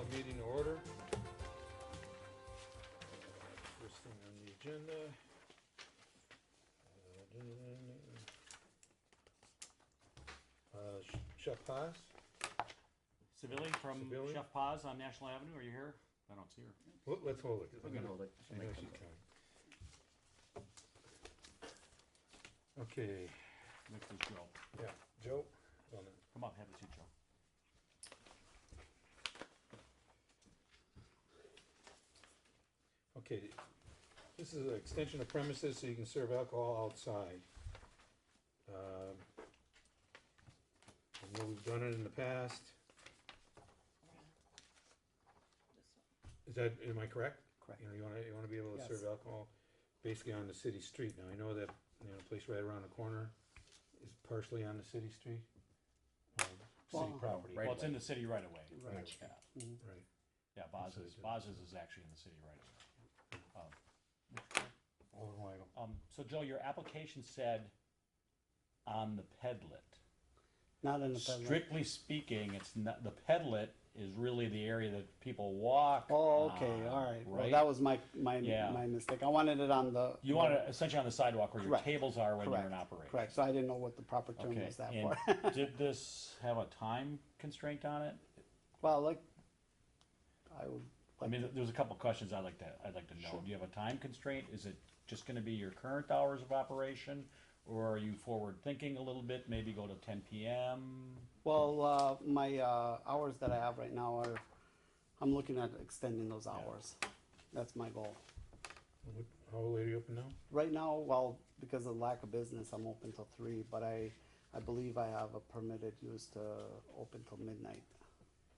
the meeting to order. First thing on the agenda. Chef Paz. Civilian from Civilian? Chef Paz on National Avenue. Are you here? I don't see her. Well, let's hold it. We can hold it. I know she's coming. Okay, Next is Joe. yeah, Joe. On it. Come up, have a seat, Joe. Okay, this is an extension of premises so you can serve alcohol outside. I know we've done it in the past. Is that, am I correct? Correct. You know, you wanna be able to Yes. serve alcohol basically on the city street. Now, I know that, you know, the place right around the corner is partially on the city street. City Well, property. Well, it's in the city right away. Right. Yeah, Right. yeah. Boz's is actually in the city right away. Over Weigel. So Joe, your application said on the Pedlet. Not in the pedal. Strictly speaking, it's not the Pedlet is really the area that people walk. Oh, okay, on, all right. Well, Right. that was my Yeah. my mistake. I wanted it on the. You want it essentially on the sidewalk where your Correct. tables are when Correct. you're in operation. Correct. So I didn't know what the proper term Okay. was that And for. did this have a time constraint on it? Well, like I would. I mean, there's a couple questions I'd like to know. Sure. Do you have a time constraint? Is it just going to be your current hours of operation, or are you forward thinking a little bit? Maybe go to 10 p.m. Well, my hours that I have right now are. I'm looking at extending those hours. That's my goal. How late are you open now? Right now, well, because of lack of business, I'm open till 3. But I believe I have a permitted use to open till midnight.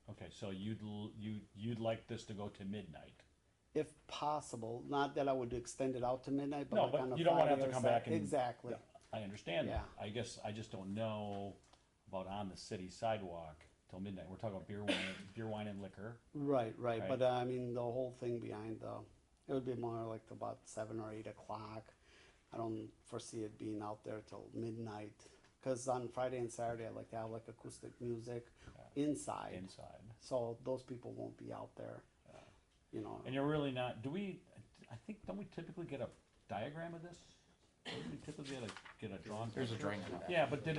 Okay, so you'd like this to go to midnight. If possible, not that I would extend it out to midnight, but No, like but on a you don't want to have Friday to or come back and exactly. I understand Yeah. that. I guess I just don't know about on the city sidewalk till midnight. We're talking about beer, wine, and liquor. Right, right. Right. But I mean, the whole thing behind it would be more like about 7 or 8 o'clock. I don't foresee it being out there till midnight. Because on Friday and Saturday, I like to have like acoustic music inside. Inside. So those people won't be out there. You know. And you're really not. Don't we typically get a diagram of this? Don't we typically get a drawn? There's a picture? drawing of that. Yeah, but does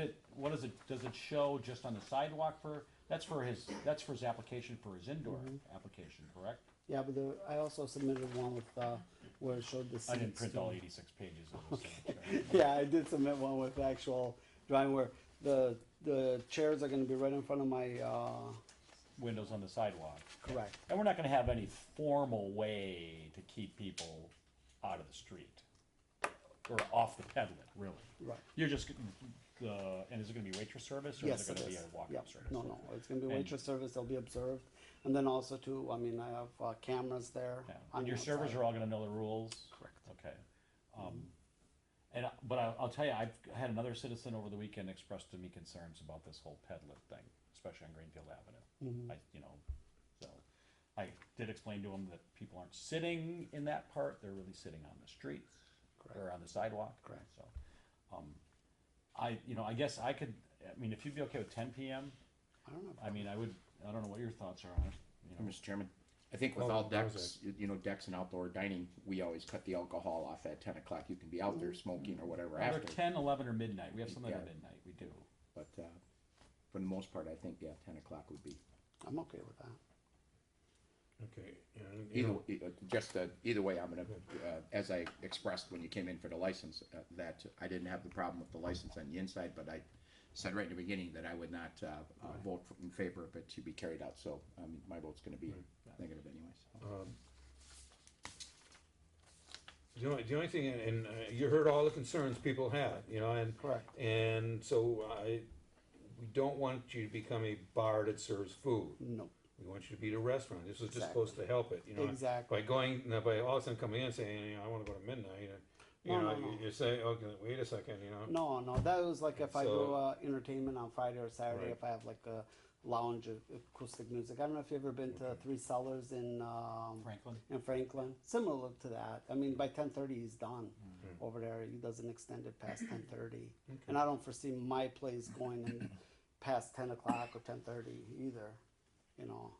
it show just on the sidewalk that's for his application for his indoor application, correct? Yeah, but I also submitted one with where it showed the seats. I didn't print too. all 86 pages of this thing. Yeah, I did submit one with actual drawing where the chairs are going to be right in front of my. Windows on the sidewalk. Correct. And we're not going to have any formal way to keep people out of the street or off the pedlet, really. Right. You're just and is it going to be waitress service or Yes, is it it going to is. be a walk-up Yep. service? No, no, it's going to be And- waitress service. They'll be observed, and then also too. I mean, I have cameras there. Yeah. on And the your servers outside. are all going to know the rules? Correct. Okay. But I'll tell you, I've had another citizen over the weekend express to me concerns about this whole pedlet thing, especially on Greenfield Avenue. Mm-hmm. So I did explain to him that people aren't sitting in that part; they're really sitting on the streets or on the sidewalk. Correct. So, I guess I could. I mean, if you'd be okay with 10 p.m., I don't know. I mean, I would. I don't know what your thoughts are on it. You know. Mr. Chairman, I think with Oh, all that was decks, decks and outdoor dining, we always cut the alcohol off at 10 o'clock. You can be out there smoking or whatever Either after. 10, 11, or midnight. We have something at Yeah. midnight. We do. But for the most part, I think, 10 o'clock would be. I'm okay with that. Okay. You Either way, I'm gonna, as I expressed when you came in for the license, that I didn't have the problem with the license on the inside, but I said right in the beginning that I would not vote in favor of it to be carried out, so, I mean, my vote's gonna be negative anyways. The only thing, and you heard all the concerns people had, you know, and Correct. And so we don't want you to become a bar that serves food. No. We want you to be the restaurant. This is just Exactly. supposed to help it, you know. Exactly. By all of a sudden coming in and saying, you know, I want to go to midnight, No. you say, okay, wait a second, you know. No, no. That was like if I So- do entertainment on Friday or Saturday. Right. If I have like a lounge acoustic music. I don't know if you've ever been to Three Cellars in Franklin? In Franklin, similar to that. I mean, by 10:30 he's done over there. He doesn't extend it past 10:30, and I don't foresee my place going in past 10 o'clock or 10:30 either. You know.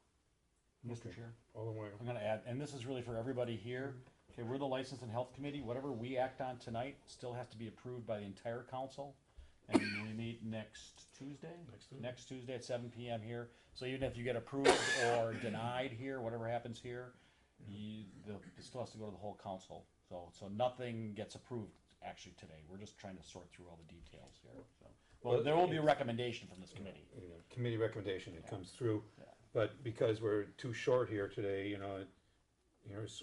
Mr. Okay. Chair, Alderman I'm Weigl. gonna add, and this is really for everybody here. Okay, we're the License and Health Committee. Whatever we act on tonight still has to be approved by the entire council. And we meet next Tuesday? Next Tuesday. Next Tuesday at 7 PM here. So even if you get approved or denied here, whatever happens here, it still has to go to the whole council. So nothing gets approved actually today. We're just trying to sort through all the details here, so. Well, there will be a recommendation from this committee. You know, committee recommendation, it comes through, Yeah. but because we're too short here today,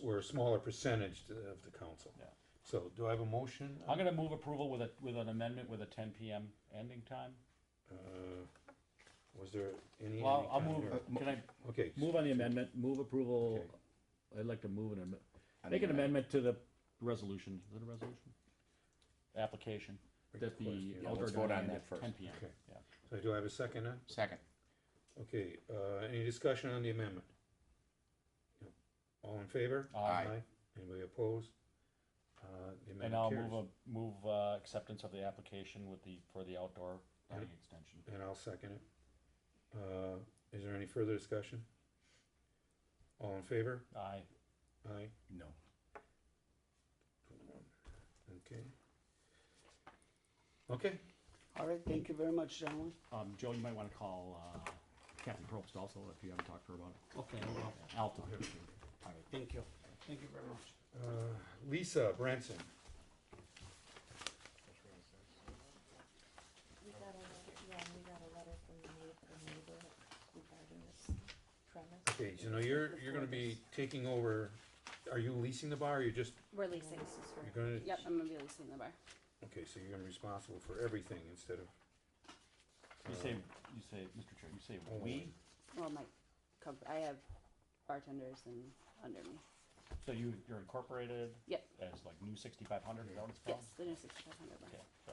we're a smaller percentage of the council. Yeah. So do I have a motion? I'm gonna move approval with an amendment with a 10 PM ending time. Was there any? Well, I'll kind move, of- can I Okay. move on the amendment, move approval, Okay. I'd like to move I make an mean, amendment to the resolution, is it a resolution? Application, that the Request, yeah. outdoor Let's vote on dining that at first. 10 PM, Okay. yeah. So do I have a second then? Second. Okay, any discussion on the amendment? No. All in favor? Aye. Anybody opposed? The And amendment I'll carries. move acceptance of the application for the outdoor dining extension. And I'll second it. Is there any further discussion? All in favor? Aye. Aye. No. Okay. Okay, All right, thank you very much, gentlemen. Joe, you might wanna call, Captain Probst also, if you haven't talked to her about it. Okay, I'll talk to her. All right. thank you. Thank you very much. Lisa Branson. We got a letter from the neighbor regarding this premise. Okay, so now you're gonna be taking over, are you leasing the bar, or you're just, We're leasing. you're gonna? Yep, I'm gonna be leasing the bar. Okay, so you're gonna be responsible for everything instead of, You say, Mr. Chair, you say we, Well, I have bartenders and under me. so you're incorporated? Yep. As like new 6500, is that what it's called? Yes, the new 6500 bar. Okay, so,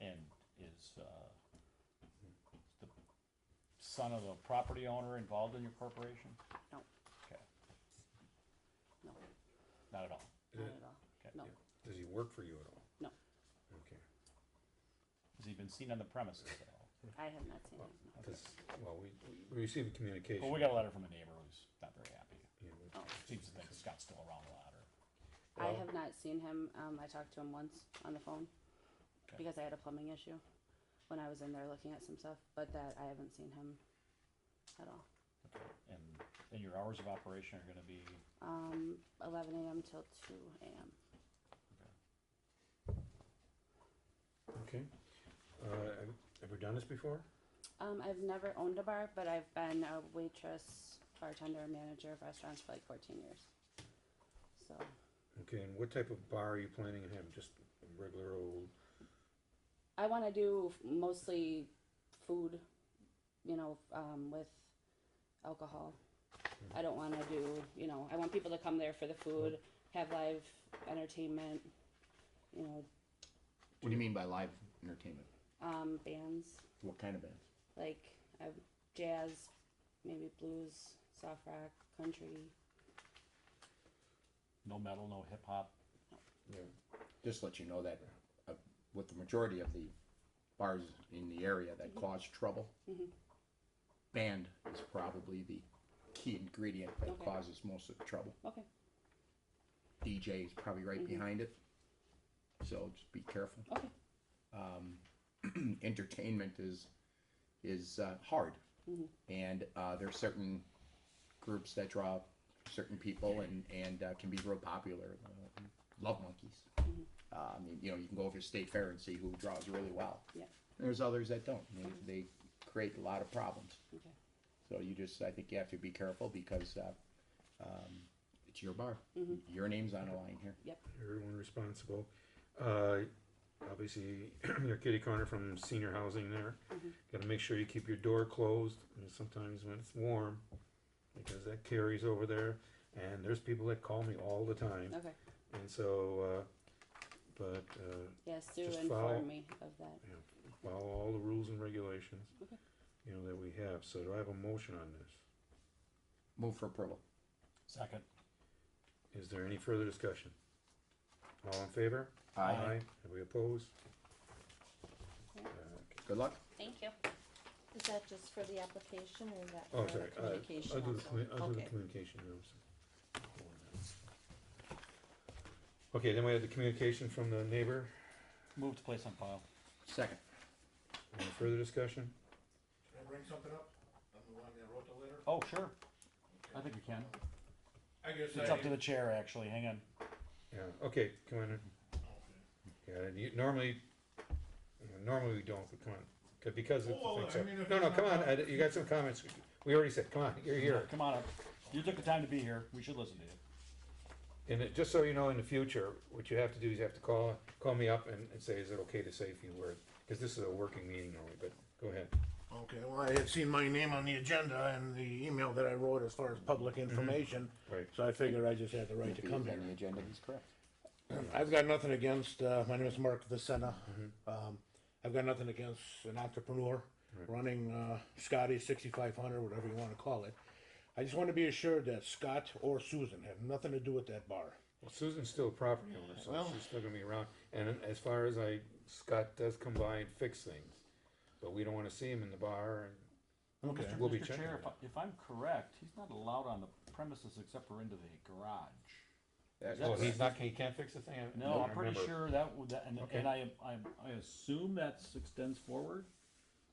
and is, the son of the property owner involved in your corporation? No. Okay, No, not at all. not at all. Okay. No, does he work for you at all? no, Okay, Has he been seen on the premises at all? I have not seen him. No. because, well, we received communication. Well, we got a letter from a neighbor who's not very happy. Yeah, we- Oh. Seems to think Scott's still around a lot, or, I Well- have not seen him. I talked to him once on the phone Okay. because I had a plumbing issue when I was in there looking at some stuff, but that I haven't seen him at all. okay, and your hours of operation are gonna be, 11 a.m. till 2 a.m. Okay, have we done this before? I've never owned a bar, but I've been a waitress, bartender, manager of restaurants for like 14 years. So, Okay, and what type of bar are you planning to have, just a regular old? I want to do mostly food, with alcohol. I don't want to do, I want people to come there for the food, have live entertainment, What do you mean by live entertainment? bands, What kind of bands? like jazz, maybe blues, soft rock, country. no metal, no hip hop? Yeah. Just let you know that with the majority of the bars in the area that cause trouble, band is probably the key ingredient that Okay. causes most of the trouble. Okay. DJ is probably right behind it, so just be careful. Okay. Entertainment is hard, and there are certain groups that draw certain people and can be real popular. Love monkeys. You can go over to State Fair and see who draws really well. Yeah. There's others that don't. They create a lot of problems. Okay. So I think you have to be careful because it's your bar. Your name's on the line here. Yep. Everyone responsible. Obviously, your kitty corner from senior housing there. Gotta make sure you keep your door closed, and sometimes when it's warm, because that carries over there. And there's people that call me all the time, Okay. and so, Yes, Sue Just informed follow- me of that. follow all the rules and regulations, Okay. that we have. So do I have a motion on this? Move for approval. Second. Is there any further discussion? All in favor? Aye. Are we opposed? Yeah. Okay. Good luck. Thank you. Is that just for the application or is that Oh, for sorry, the communication I'll do the, also? I'll do the Okay. communication, you know, so. Okay, then we have the communication from the neighbor. Move to place on file. Second. Any further discussion? Can I bring something up? I'm the one that wrote the letter. Oh, sure. I think we can. I guess It's up to the chair, actually. Hang on. Yeah, okay, come on in. Yeah, and normally we don't, but come on, because it's Oh, the I thing, mean, so, if no, it's come not- on, you got some comments, we already said, come on, you're here. Come on up. You took the time to be here. We should listen to you. And just so you know, in the future, what you have to do is you have to call me up and say, is it okay to say a few words? Because this is a working meeting only, but go ahead. Okay, well, I had seen my name on the agenda and the email that I wrote as far as public information, Right. so I figured I just had the right If to he come is here. on the agenda, he's correct. I've got nothing against, my name is Mark Vicenna. I've got nothing against an entrepreneur running Scotty 6500, whatever you want to call it. I just want to be assured that Scott or Susan have nothing to do with that bar. Well, Susan's still a property owner, so Well- she's still gonna be around, and as far as Scott does come by and fix things, but we don't wanna see him in the bar, and Okay. we'll be Mr. checking Chair, it out. if I'm correct, he's not allowed on the premises except for into the garage. That's Oh, That's- he's not, he can't fix the thing? I No, don't I'm pretty remember. sure that would, and Okay. I assume that extends forward.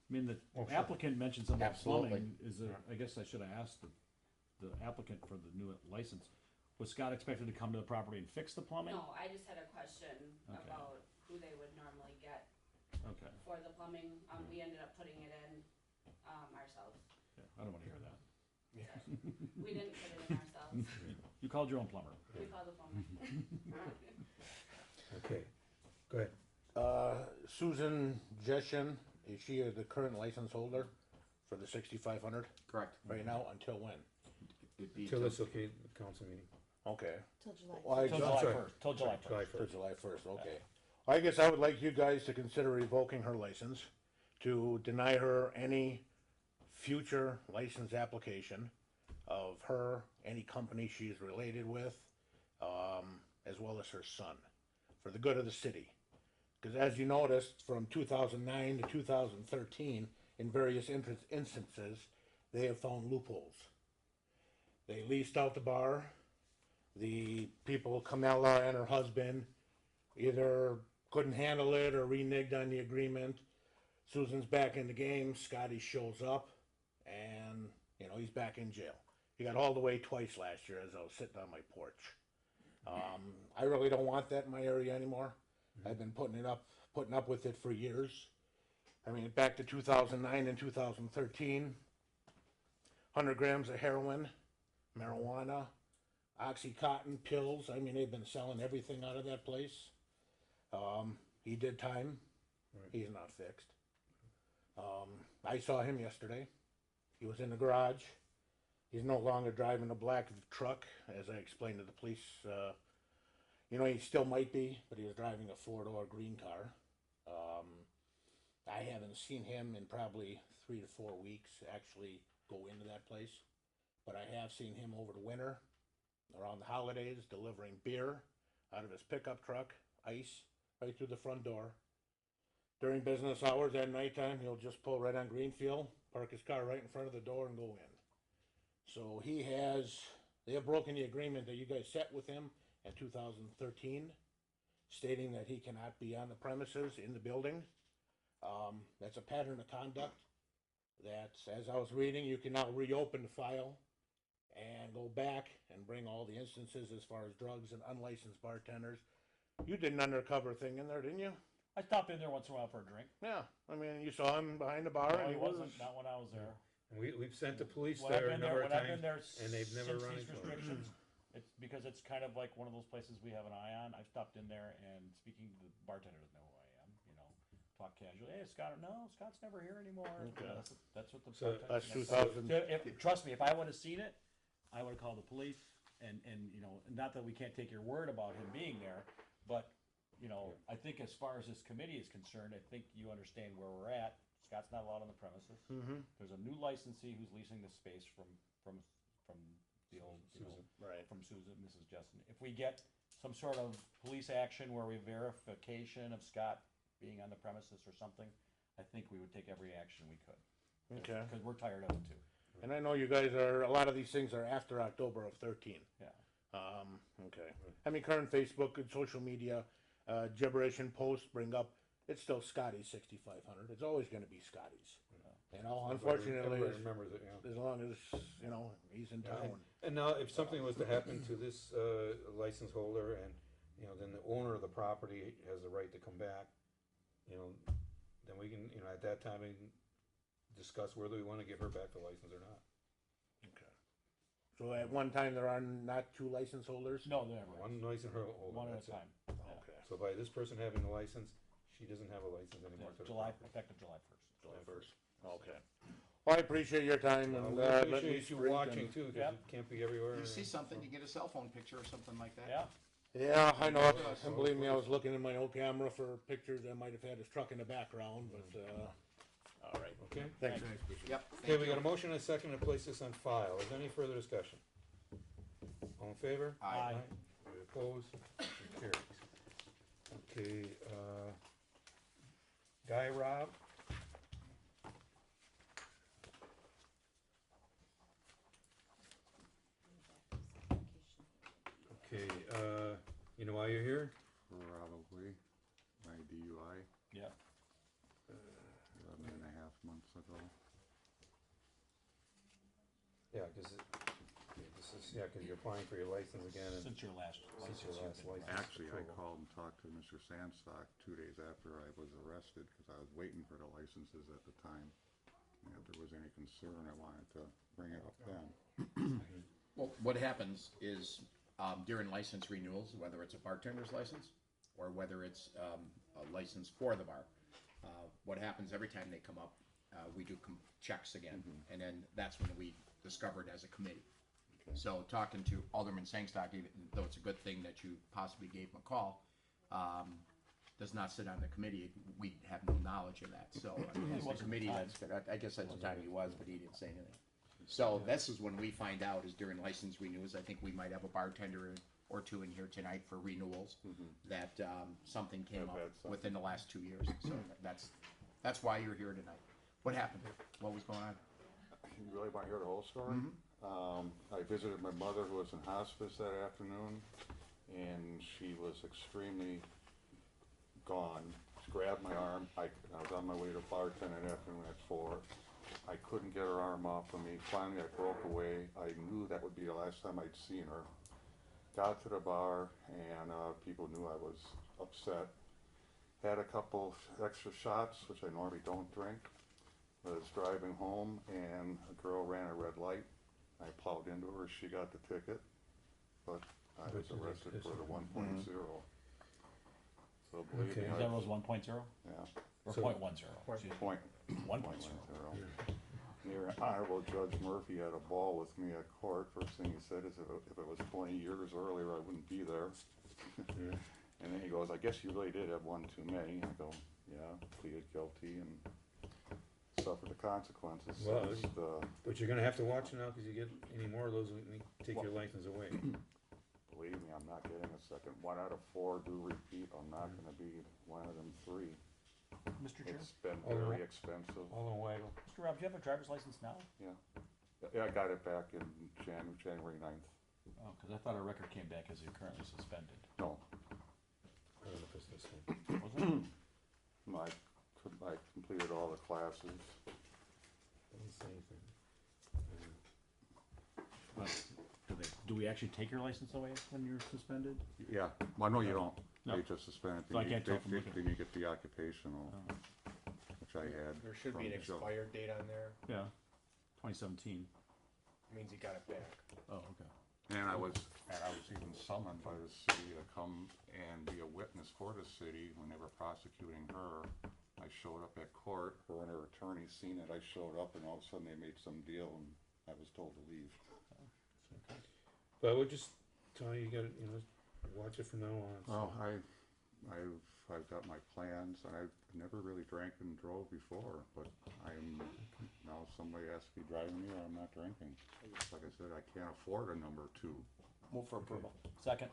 I mean, the Oh, sure. applicant mentioned something about Absolutely. plumbing, I guess I should have asked the applicant for the new license. Was Scott expected to come to the property and fix the plumbing? No, I just had a question Okay. about who they would normally get Okay, for the plumbing. We ended up putting it in, ourselves. yeah, I don't wanna hear that. We didn't put it in ourselves. You called your own plumber. We called the plumber. Okay, go ahead. Susan Jeshen, is she the current license holder for the 6500 Correct. right now? Until when? It'd be Till till- this, okay, the council meeting. Okay. Till July. Well, I Till ju- July sorry. first, till July July first. To first. July 1st, okay. I guess I would like you guys to consider revoking her license, to deny her any future license application of her, any company she's related with, as well as her son, for the good of the city. Because as you noticed, from 2009 to 2013, in various instances, they have found loopholes. They leased out the bar. The people, Camilla and her husband, either couldn't handle it or reneged on the agreement. Susan's back in the game. Scotty shows up, and he's back in jail. He got hauled away twice last year as I was sitting on my porch. I really don't want that in my area anymore. I've been putting up with it for years. I mean, back to 2009 and 2013, 100 grams of heroin, marijuana, Oxycontin pills. I mean, they've been selling everything out of that place. He did time. He's not fixed. I saw him yesterday. He was in the garage. He's no longer driving a black truck, as I explained to the police. He still might be, but he was driving a four-door green car. I haven't seen him in probably 3 to 4 weeks actually go into that place. But I have seen him over the winter, around the holidays, delivering beer out of his pickup truck, ice, right through the front door. During business hours at nighttime, he'll just pull right on Greenfield, park his car right in front of the door and go in. So they have broken the agreement that you guys set with him in 2013, stating that he cannot be on the premises in the building. That's a pattern of conduct that, as I was reading, you can now reopen the file and go back and bring all the instances as far as drugs and unlicensed bartenders. You did an undercover thing in there, didn't you? I stopped in there once in a while for a drink. Yeah, I mean, you saw him behind the bar. No, and he he was. wasn't, not when I was there. And we've sent the police When I've there a been number there, of when I've been times, there and they've never since run these into it. restrictions, it's because it's kind of like one of those places we have an eye on. I've stopped in there and speaking to the bartender doesn't know who I am, talk casually. Hey, Scott, no, Scott's never here anymore. Okay. That's what the So- That's bartender- 2000. Trust me, if I would have seen it, I would have called the police and not that we can't take your word about him being there, but I think as far as this committee is concerned, I think you understand where we're at. Scott's not allowed on the premises. Mm-hmm. There's a new licensee who's leasing the space from the old, Right. from Susan, Mrs. Jessen. If we get some sort of police action where we verification of Scott being on the premises or something, I think we would take every action we could. Okay. Because we're tired of it too. And I know you guys are, a lot of these things are after October of 13. Yeah. Okay. I mean, current Facebook and social media, gibberish and posts bring up, it's still Scotty's 6,500. It's always gonna be Scotty's. You know, unfortunately, Everybody remembers it, yeah. as long as, you know, he's in Yeah, town. and now, if something was to happen to this, license holder and, you know, then the owner of the property has the right to come back, you know, then we can, you know, at that time, we can discuss whether we wanna give her back the license or not. Okay. So at one time, there are not two license holders? No, never. One license holder, One at that's a it. time. Yeah. Okay. So by this person having the license, she doesn't have a license anymore. to the July, property. effective July 1st. July 1st. Okay. Well, I appreciate your time and, We let me appreciate you speak watching and- too, cause Yeah. you can't be everywhere. You see something, you get a cell phone picture or something like that. Yeah. Yeah, I know, and believe me, I was looking in my old camera for pictures that might have had his truck in the background, but, all right. Okay, Thanks. Yep. okay, we got a motion and a second to place this on file. Is there any further discussion? All in favor? Aye. Any opposed? Motion carries. Okay, Guy Rob? Okay, you know why you're here? Probably my DUI Yeah. 11 and a half months ago. Yeah, cause this is, yeah, cause you're applying for your license again and Since your last since your last license. Actually, I approval. called and talked to Mr. Sandstock 2 days after I was arrested because I was waiting for the licenses at the time. And if there was any concern, I wanted to bring it up then. Well, what happens is during license renewals, whether it's a bartender's license or whether it's a license for the bar, what happens every time they come up, we do checks again, and then that's when we discover it as a committee. So talking to Alderman Sangstock, even though it's a good thing that you possibly gave him a call, does not sit on the committee. We have no knowledge of that. So I mean, as the committee, I guess at the time he was, but he didn't say anything. So this is when we find out is during license renewals. I think we might have a bartender or two in here tonight for renewals that something came up within the last 2 years. So that's why you're here tonight. What happened? What was going on? You really want to hear the whole story? I visited my mother who was in hospice that afternoon, and she was extremely gone. She grabbed my arm. I was on my way to bartend that afternoon at 4. I couldn't get her arm off of me. Finally, I broke away. I knew that would be the last time I'd seen her. Got to the bar, and people knew I was upset. Had a couple extra shots, which I normally don't drink. Was driving home, and a girl ran a red light. I plowed into her. She got the ticket, but I was arrested for the 1.0. So believe me, Okay. That was 1.0 yeah, or So- 0.10? Excuse me. point 1.0. 1.0. Near Honorable Judge Murphy had a ball with me at court. First thing he said is, if it was 20 years earlier, I wouldn't be there. And then he goes, I guess you really did have one too many. I go, yeah, pleaded guilty and suffered the consequences. Well, since the, But you're gonna have to watch now, cause you get any more of those, we can take your license away. believe me, I'm not getting a second. 1 out of 4 do repeat. I'm not gonna be one of them 3. Mr. Chair? It's been Oh, very no. expensive. Alderman Weigel. Mr. Rob, do you have a driver's license now? Yeah. Yeah, I got it back in January 9th. Oh, because I thought our record came back as you're currently suspended. No, I don't know if it's this one. Was it? I completed all the classes. Doesn't say anything. Do we actually take your license away when you're suspended? Yeah, well, no, you don't. No. They just suspend it. So I can't tell from looking. Then you get the occupational, which I had. There should be an from Joe. expired date on there, Yeah. 2017. means you got it back. Oh, okay. And I was even summoned by the city to come and be a witness for the city when they were prosecuting her. I showed up at court, her and her attorney seen it, I showed up, and all of a sudden they made some deal, and I was told to leave. But we'll just tell you, you gotta, you know, watch it from now on. so. Well, I've got my plans, and I've never really drank and drove before, but now somebody has to be driving me, or I'm not drinking. Like I said, I can't afford a number 2. Move for approval. Second.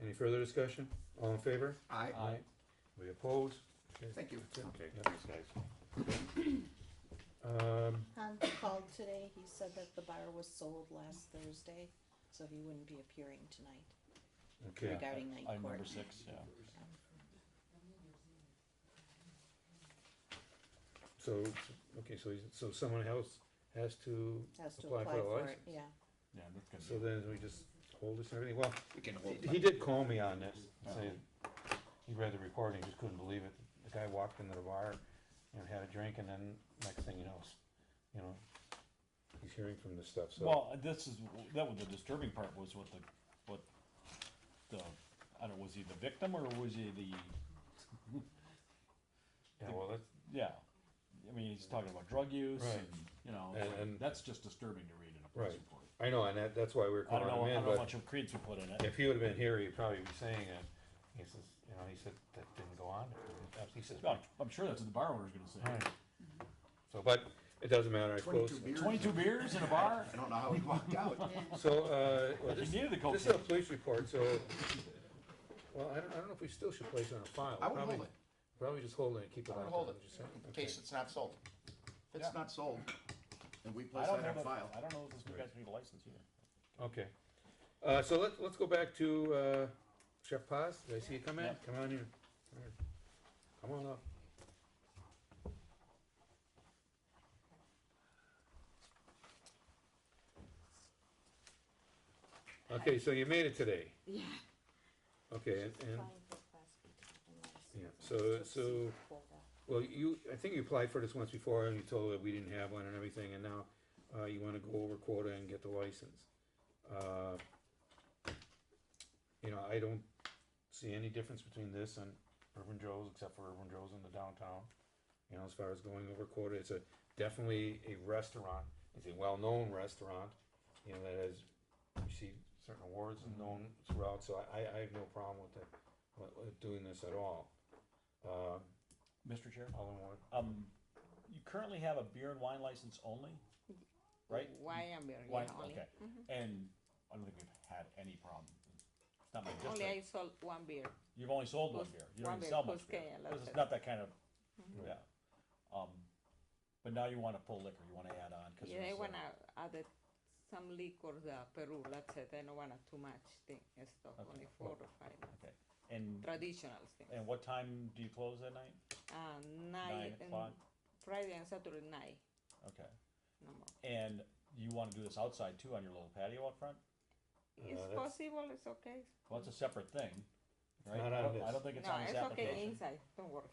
Any further discussion? All in favor? Aye. We oppose? Okay. Thank you. Okay, Yep. thanks, guys. Han called today, he said that the bar was sold last Thursday, so he wouldn't be appearing tonight Okay, regarding night Item court. number 6, yeah. so, okay, so someone else has to Has to apply apply for a for it, license? yeah. Yeah, that's gonna So be, then we just hold this and everything, well, We can hold he did call me on this, saying, he read the report and he just couldn't believe it. The guy walked into the bar, had a drink, and then next thing you know, he's hearing from this stuff, so. well, that was the disturbing part was what the, I don't know, was he the victim or was he the, Yeah, well, that's, yeah. I mean, he's talking about drug use Right. and, you know, And- that's just disturbing to read in a police Right. report. I know, and that's why we were I don't calling know, him I in, don't know how but much of credence we put in it. if he would've been here, he'd probably be saying it. He says, he said that didn't go on. He says, Well, I'm sure that's what the bar owner's gonna say. right. So, but it doesn't matter, I suppose. 22 beers in a bar? I don't know how he walked out. So, well, He this needed the is a cocaine. police report, so, well, I don't know if we still should place it on a file. I would Probably- hold it. Probably just hold it and keep it I on. would hold it, what you say? in Okay. case it's not sold. If it's Yeah. not sold, and we I place don't that know on file. I don't know if this new guys need a license either. Okay. So let's go back to, Chef Paz. Did I see you come in? Yeah. Come on in. All right. Come on up. Okay, so you made it today. Yeah. Okay, and, Applying for Class B license. yeah, so, well, I think you applied for this once before and you told that we didn't have one and everything, and now, you wanna go over quota and get the license. I don't see any difference between this and Urban Joe's, except for Urban Joe's in the downtown. As far as going over quota, it's definitely a restaurant, it's a well-known restaurant, that has received certain awards and known throughout, so I have no problem with doing this at all. Mr. Chair? Alderman Ward? You currently have a beer and wine license only, right? Why am here? Wine, Yeah, only. okay. And I don't think we've had any problem. It's not my Only I district. sold one beer. You've only sold one Cus- beer. You don't one even beer, sell much beer. Cusqueña, Because that's it's it. not that kind of, yeah. But now you wanna pull liquor, you wanna add on, cause Yeah, I there's, wanna add some liquor, Peru, that's it. I don't wanna too much thing, stuff, Okay. only 4 or 5. okay. And, Traditional things. and what time do you close that night? 9 o'clock? Friday and Saturday night, Okay. no more. And you wanna do this outside too, on your little patio out front? It's that's- possible, it's okay. Well, it's a separate thing, right? not on I don't- this. I don't think it's No, on this it's okay application. inside, don't worry.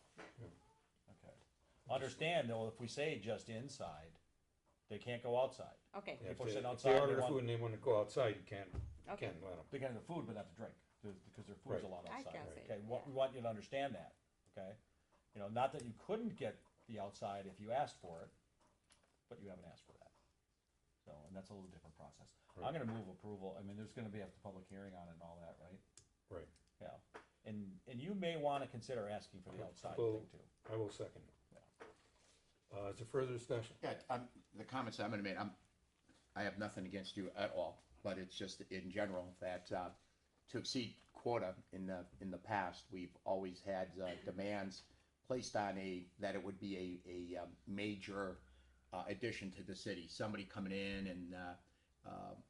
Okay. Understand though, if we say just inside, they can't go outside. Okay, Yeah, People if sit they outside, order they the want- food and they wanna go outside, you can't okay. let them. They can have the food, but not the drink, because their food's Right. allowed I outside. can right? say, Okay, yeah. we want you to understand that, okay? Not that you couldn't get the outside if you asked for it, but you haven't asked for that. So, and that's a little different process. I'm gonna move approval, I mean, there's gonna be a public hearing on it and all that, right? Right. Yeah, and you may wanna consider asking for the outside Well- thing too. I will second it. Is there further discussion? Yeah, the comments I'm gonna make, I have nothing against you at all, but it's just in general that, to exceed quota in the past, we've always had, demands placed on that it would be a major, addition to the city, somebody coming in and,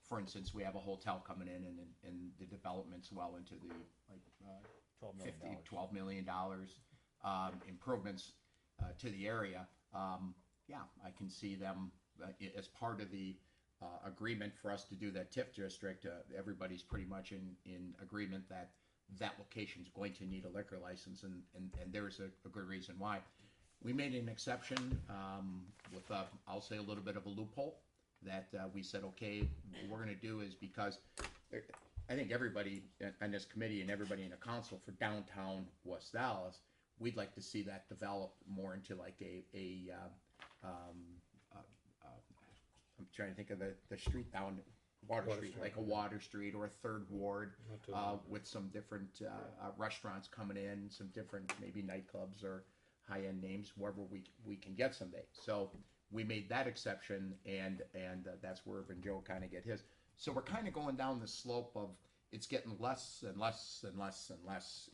for instance, we have a hotel coming in and the development's well into the, like, $12 million. $12 million, improvements, to the area. Yeah, I can see them, as part of the, agreement for us to do that TIF district, everybody's pretty much in agreement that that location's going to need a liquor license, and there's a good reason why. We made an exception, with, I'll say a little bit of a loophole, that, we said, okay, what we're gonna do is because I think everybody on this committee and everybody in the council for downtown West Dallas, we'd like to see that develop more into like I'm trying to think of the street down Water Water Street, Street, like a Water Street or a Third Ward, Not too- with some different restaurants coming in, some different maybe nightclubs or high-end names, wherever we can get someday. So we made that exception, and that's where Urban Joe kind of get his. So we're kind of going down the slope of it's getting less and less and less and less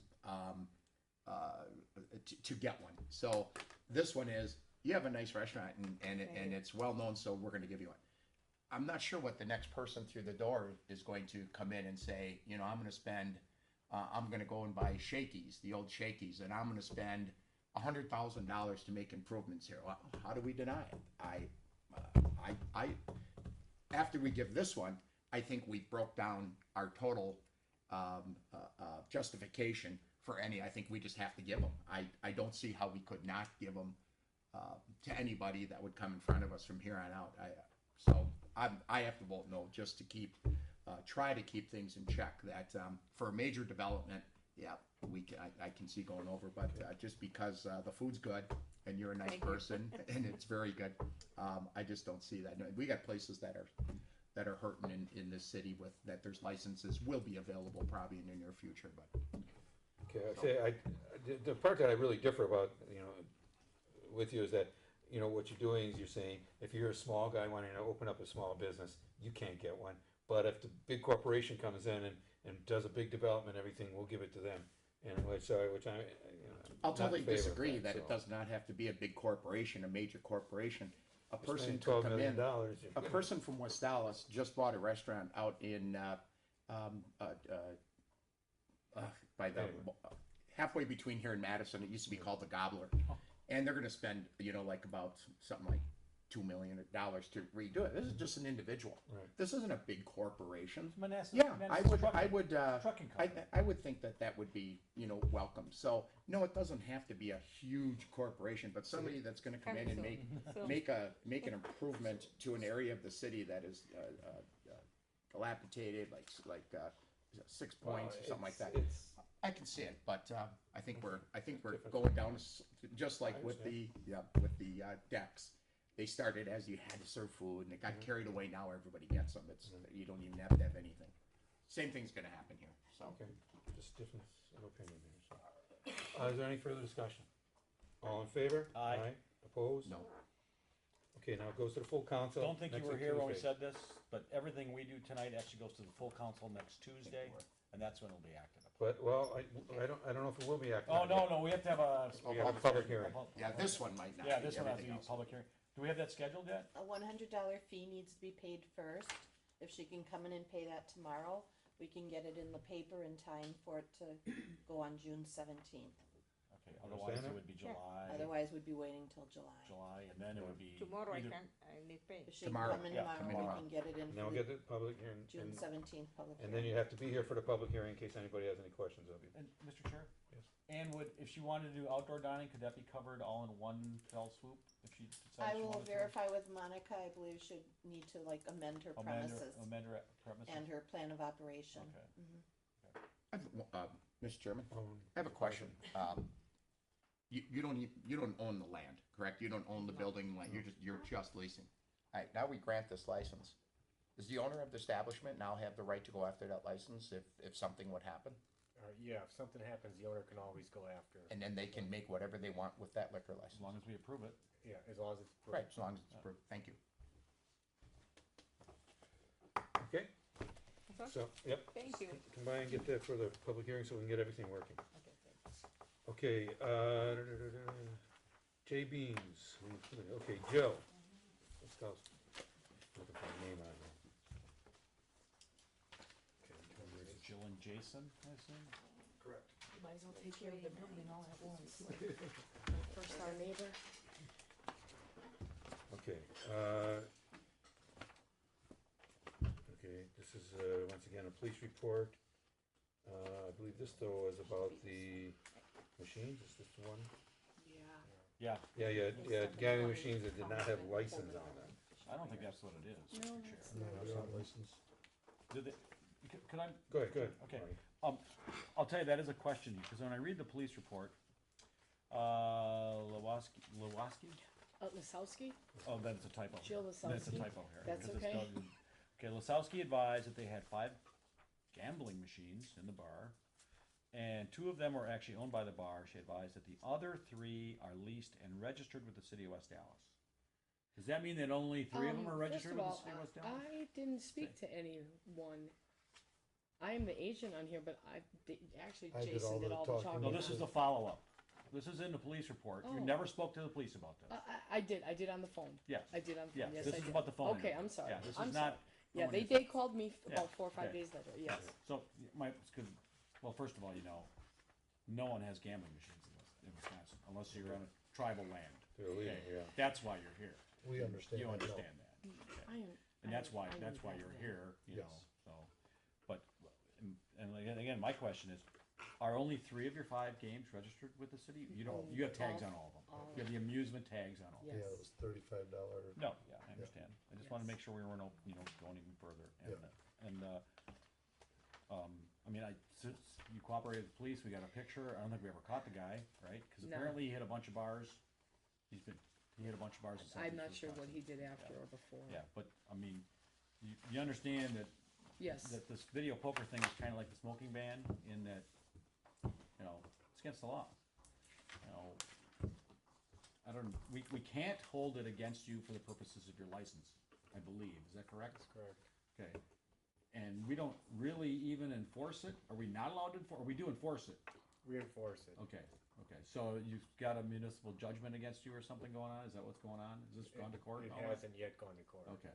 to get one. So this one is you have a nice restaurant and it's well known, so we're gonna give you one. I'm not sure what the next person through the door is going to come in and say, you know, I'm gonna go and buy Shakey's, the old Shakey's, and I'm gonna spend $100,000 to make improvements here. Well, how do we deny it? After we give this one, I think we broke down our total justification for any. I think we just have to give them. I don't see how we could not give them to anybody that would come in front of us from here on out. I have to vote no, just to try to keep things in check. That for a major development, yeah, I can see going over, but just because the food's good and you're a nice person and it's very good, I just don't see that. We got places that are hurting in this city with that. There's licenses will be available probably in the near future, but. Okay, I'd say the part that I really differ about, with you is that, what you're doing is you're saying, if you're a small guy wanting to open up a small business, you can't get one. But if the big corporation comes in and does a big development, everything, we'll give it to them. And which I, I'll not totally in favor of disagree that it so. does not have to be a big corporation, a major corporation. A person Spending could $12 come million. in. A person from West Dallas just bought a restaurant out in by the halfway between here and Madison. It used to be called the Gobbler, and they're going to spend like about something like $2 million to redo it. This is just an individual. Right. This isn't a big corporation. Manassas, Yeah, I Manassas would trucking company. I would think that would be welcome. So no, it doesn't have to be a huge corporation, but somebody that's going to come in and make an improvement to an area of the city that is dilapidated, like 6 points or something like that. I can see it, but I think we're going down just like with the decks. They started as you had to serve food, and it got carried away. Now everybody gets them. You don't even have to have anything. Same thing's going to happen here. So Okay, just difference of opinion there. So. Is there any further discussion? All in favor? Aye. Opposed? No. Okay, now it goes to the full council. Don't think you next were here when we Tuesday. said this, but everything we do tonight actually goes to the full council next Tuesday, and that's when it'll be acted upon. But I don't know if it will be active. Oh, no, we have to have a. We have a public hearing. yeah, this one might not. Yeah, be. this one has to Everything be else. public hearing. Do we have that scheduled yet? A $100 fee needs to be paid first. If she can come in and pay that tomorrow, we can get it in the paper in time for it to go on June 17th. Okay, otherwise Understand it would be July, Otherwise, we'd be waiting till July. and then it would be. Tomorrow either- I need pay. If she can Tomorrow, come in yeah, tomorrow, come in we tomorrow. can get it in And then for we'll the get the public hearing. June 17th public And then hearing. you have to be here for the public hearing in case anybody has any questions of you. And Mr. Chair? Yes. And if she wanted to do outdoor dining, could that be covered all in one fell swoop? If she decides I she will wanted to? verify with Monica. I believe she'd need to amend her premises Amend her premises? and her plan of operation. Okay. Mr. Chairman, Um, I have a question. You don't own the land, correct? You don't own the building land. You're just leasing. All right, now we grant this license. Does the owner of the establishment now have the right to go after that license if something would happen? Yeah, if something happens, the owner can always go after. And then they can make whatever they want with that liquor As license. long as we approve it. Yeah, as long as it's approved. Right, as long as it's approved. Thank you. Okay, Okay. so, yep. Thank you. Come by and get that for the public hearing so we can get everything working. Okay, thanks. Okay, J Beans, okay, Joe. Let's go. Looking for a name on there. Jill and Jason, I assume? Might as well take care of the building all at once. First our neighbor. Okay, okay, this is, once again, a police report. I believe this though is about the machines, is this the one? Yeah. Yeah, Yeah, gambling machines that did not have license on them. I don't think that's what it is, No, Mr. Chair. that's No, it's not licensed. Did they, could I, Go ahead. Okay. Marty. I'll tell you, that is a question, because when I read the police report, Lewaski? Lasowski? Oh, that's a typo. Jill That's a Lasowski? typo here. That's 'cause it's okay. spelled- Okay, Lasowski advised that they had 5 gambling machines in the bar, and 2 of them were actually owned by the bar. She advised that the other 3 are leased and registered with the city of West Dallas. Does that mean that only 3 of them are registered with the city of West Dallas? I didn't speak to anyone. I am the agent on here, but actually I did Jason all did the all the talking. talking. No, this is the follow-up. This is in the police report. You Oh. never spoke to the police about this. I did on the phone. Yes. I did on the Yes, phone, yes, this I is did. about the phone Okay, interview. I'm sorry, Yeah, this I'm is sorry. not. Yeah, phone they called me Yeah, about 4 or 5 okay. days later, yes. So, well, first of all, no one has gambling machines in Wisconsin, unless you're on a tribal land. They're illegal, Okay? yeah. That's why you're here. We understand You that, no. understand that. Okay. I am. And that's why, I knew that, you're yeah. here, Yes. so, but, and again, my question is, are only 3 of your 5 games registered with the city? You don't, you have tags on all of them. All You have the amusement tags on all of them. Yes. Yeah, it was $35. No, yeah, I understand. I just wanted to make sure we weren't, going even further. I mean, since you cooperated with the police, we got a picture. I don't think we ever caught the guy, right? Because No. apparently he hit a bunch of bars. He hit a bunch of bars. in I'm southeast not sure what Wisconsin. he did after or before. Yeah, but I mean, you understand that Yes, this video poker thing is kind of like the smoking ban in that, it's against the law. We can't hold it against you for the purposes of your license, I believe. Is that correct? That's correct. Okay. And we don't really even enforce it? Are we not allowed to enforce, or we do enforce it? We enforce it. Okay. So you've got a municipal judgment against you or something going on? Is that what's going on? Is this gone to court? It and all that? hasn't yet gone to court. Okay.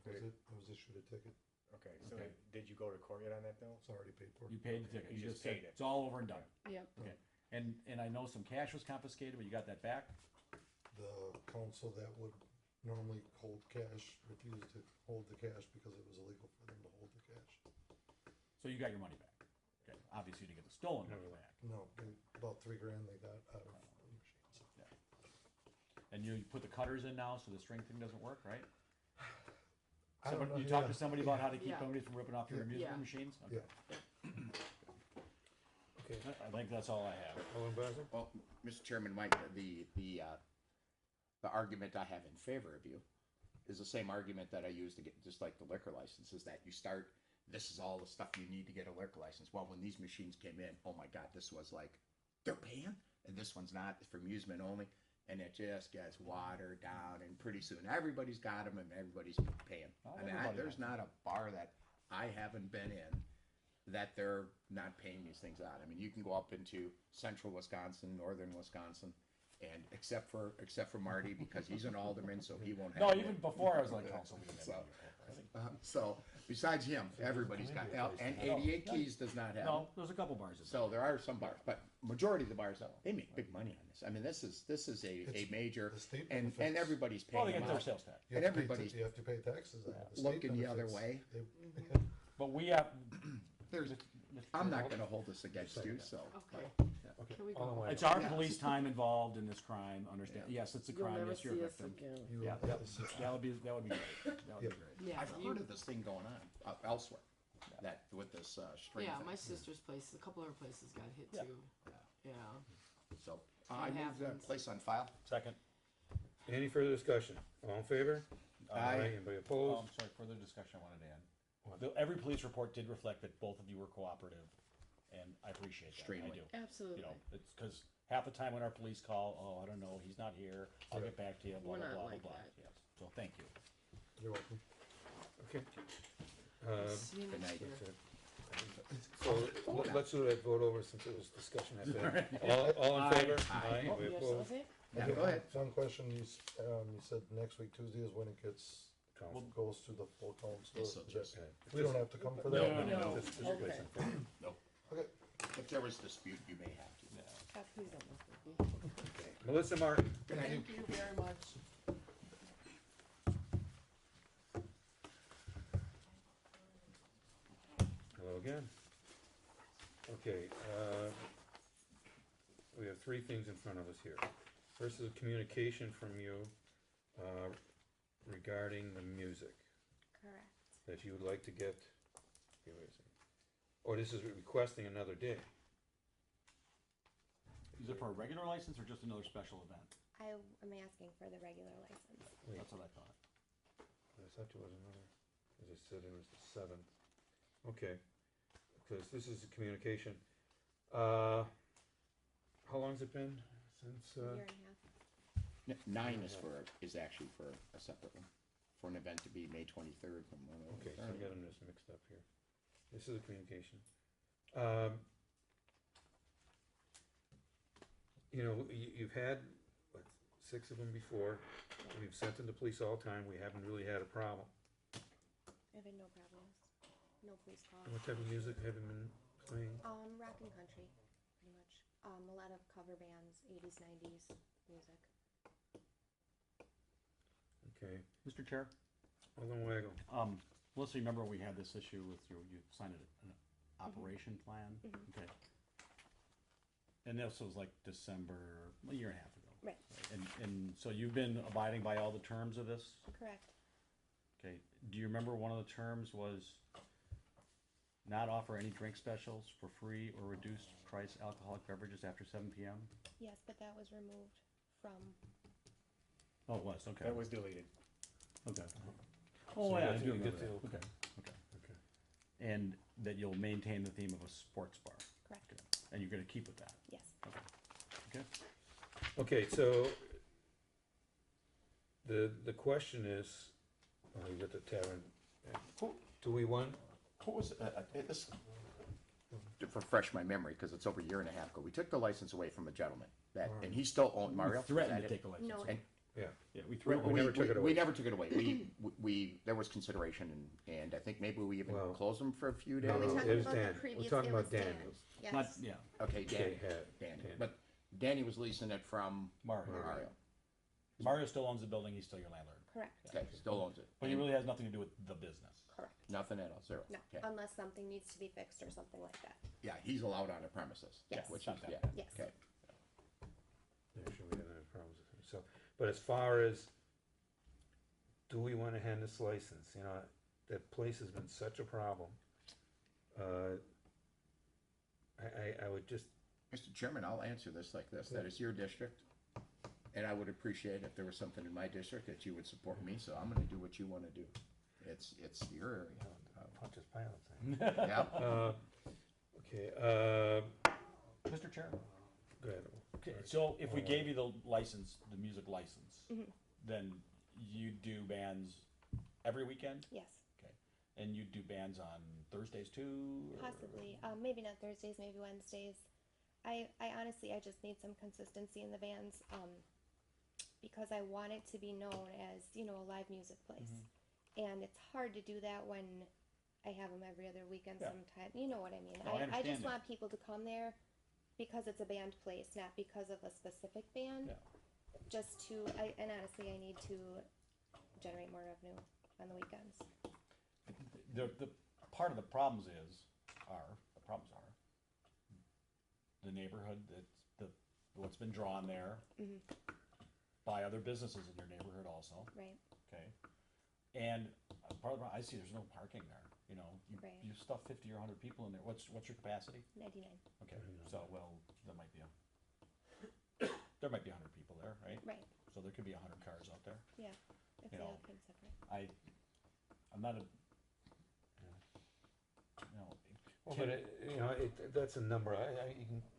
It was issued a ticket. Okay, so Okay. did you go to court yet on that bill? It's already paid for. You paid the ticket. You You just just said paid it. it's all over and done. yep. Okay. And I know some cash was confiscated, but you got that back? The council that would normally hold cash refused to hold the cash because it was illegal for them to hold the cash. So you got your money back. Okay. Obviously, you didn't get the stolen money back. No, about $3,000 they got out of the machines. And you put the cutters in now, so the string thing doesn't work, right? I don't know, You talked yeah. to somebody about how to keep Yeah. somebody from ripping off your Yeah. amusement Yeah. machines? Yeah. Okay. I think that's all I have. Owen Basil? Well, Mr. Chairman, Mike, the argument I have in favor of you is the same argument that I use to get, just like the liquor license, is that you start, this is all the stuff you need to get a liquor license. Well, when these machines came in, oh my God, this was like, they're paying? And this one's not, it's for amusement only. And it just gets watered down, and pretty soon everybody's got them and everybody's paying. Not I mean, everybody there's has not a bar that I haven't been in that they're not paying these things out. I mean, you can go up into central Wisconsin, northern Wisconsin, and except for Marty, because he's an alderman, so he won't have. No, it. even before I was like council, we didn't have So, any of that. so besides him, everybody's got, and 88 Keys does not have. No, there's a couple bars. in there. So there are some bars, but majority of the bars, they make big money on this. I mean, this is a major, the state and benefits. everybody's Well, they paying get them their out. sales tax. You And have to pay everybody's you have to pay taxes on it. The state looking the other benefits, way. they- But we have, There's, I'm not gonna hold this against you, so. Okay, Okay. Can we All in go? one. it's our Yeah. police time involved in this crime, understand, yes, it's a You'll crime, never yes, you're a see us victim. again. you- Yeah, that would be great, that would be Yeah. great. Yeah, I've you- heard of this thing going on elsewhere, that, with this string yeah, thing. my sister's place, a couple other places got hit Yeah. too. Yeah. So, I It move that happens. place on file. Second. Any further discussion? All in favor? Aye. Anybody Oh, opposed? I'm sorry, further discussion I wanted to add. Every police report did reflect that both of you were cooperative, and I appreciate that, I Extremely. do. Absolutely. It's because half the time when our police call, oh, I don't know, he's not here, I'll get back to you, blah, We're blah, not blah, like blah, that. yes, so thank you. You're welcome. Okay. See you Good next night. year. So let's do that vote over since it was discussion at that. All in Aye. favor? Aye. Anybody You're opposed? still Yeah, Okay, go ahead. One question, you said next week Tuesday is when it gets, Council. goes to the full council. Yes, so Is just- that- Okay. We don't have to come for No, that? no, No. just Okay. place it. No. Okay. If there was dispute, you may have to. Ah, please don't mess with me. Melissa Martin. Thank you very much. Hello again. Okay, we have 3 things in front of us here. First is a communication from you, regarding the music, Correct. that you would like to get, okay, wait a second. Or this is requesting another day. Is it for a regular license or just another special event? I am asking for the regular license. Wait, That's what I thought. I thought there was another, as I said, it was the 7th. Okay, because this is a communication. How long's it been since, A year and a half. 9 is actually for a separate one, for an event to be May 23rd from 1 to okay, so I got them just mixed up here. This is a communication. you know, you've had, what, 6 of them before. We've sent them to police all the time. We haven't really had a problem. I've had no problems. No police calls. What type of music have you been playing? Rock and country, pretty much. A lot of cover bands, 80s, 90s music. Okay. Mr. Chair, Alderman Weigel. Melissa, you remember we had this issue with you signed an operation plan? Okay. And this was like December, a year and a half ago. Right. And so you've been abiding by all the terms of this? Correct. Okay. Do you remember one of the terms was not offer any drink specials for free or reduced price alcoholic beverages after 7 p.m.? Yes, but that was removed from. Oh, it was, okay. That was deleted. Okay. So Oh, yeah, I you do get remember the- that. Okay, okay. Okay. And that you'll maintain the theme of a sports bar? Correct. Okay. And you're gonna keep with that? Yes. Okay. Okay, so the question is, oh, you got the tavern. Do we want, What was, this, to refresh my memory, because it's over a year and a half ago, we took the license away from a gentleman, and he still owned, Mario? We threatened is to that take it? a license. No. And yeah, Yeah, we we, threatened. never took it away. we never took it away. There was consideration, and I think maybe we even Well, closed them for a few days. no, Are we no, talking it was about Dan. the We're previous? talking It was about Dan. Dan. Yes. Not, yeah, Okay, Okay, Danny, Dan. but Danny was leasing it from Mario. Mario. Mario still owns the building, he's still your landlord. Correct. Okay, still owns it. But he really has nothing to do with the business. Correct. Nothing at all, zero. No, Okay. unless something needs to be fixed or something like that. Yeah, he's allowed on the premises. Yes. Which Not is, that yeah, bad. Yes. okay. yeah, sure, we didn't have problems with it. So, but as far as, do we wanna hand this license, you know, that place has been such a problem. I would just, Mr. Chairman, I'll answer this like this, that is your district, and I would appreciate if there was something in my district that you would support me, so I'm gonna do what you wanna do. It's your area. punch his pilots. Yeah, Okay, Mr. Chair? go ahead. Okay, so if we gave you the license, the music license, then you do bands every weekend? Yes. Okay. And you do bands on Thursdays too? or- Possibly. Maybe not Thursdays, maybe Wednesdays. I honestly, I just need some consistency in the bands, because I want it to be known as, you know, a live music place. And it's hard to do that when I have them every other weekend Yeah. sometime. You know what I mean? No, I I understand just that. want people to come there because it's a band place, not because of a specific band. Yeah. Just to, and honestly, I need to generate more revenue on the weekends. The part of the problems are the neighborhood, what's been drawn there by other businesses in your neighborhood also, Right. okay? And part of the, I see there's no parking there, you know, Right. you stuff 50 or 100 people in there, what's your capacity? 99. Okay, so, well, there might be 100 people there, right? Right. So there could be 100 cars out there. Yeah. If You they know, all came separate. I'm not a, you know, Well, can- but you know, that's a number,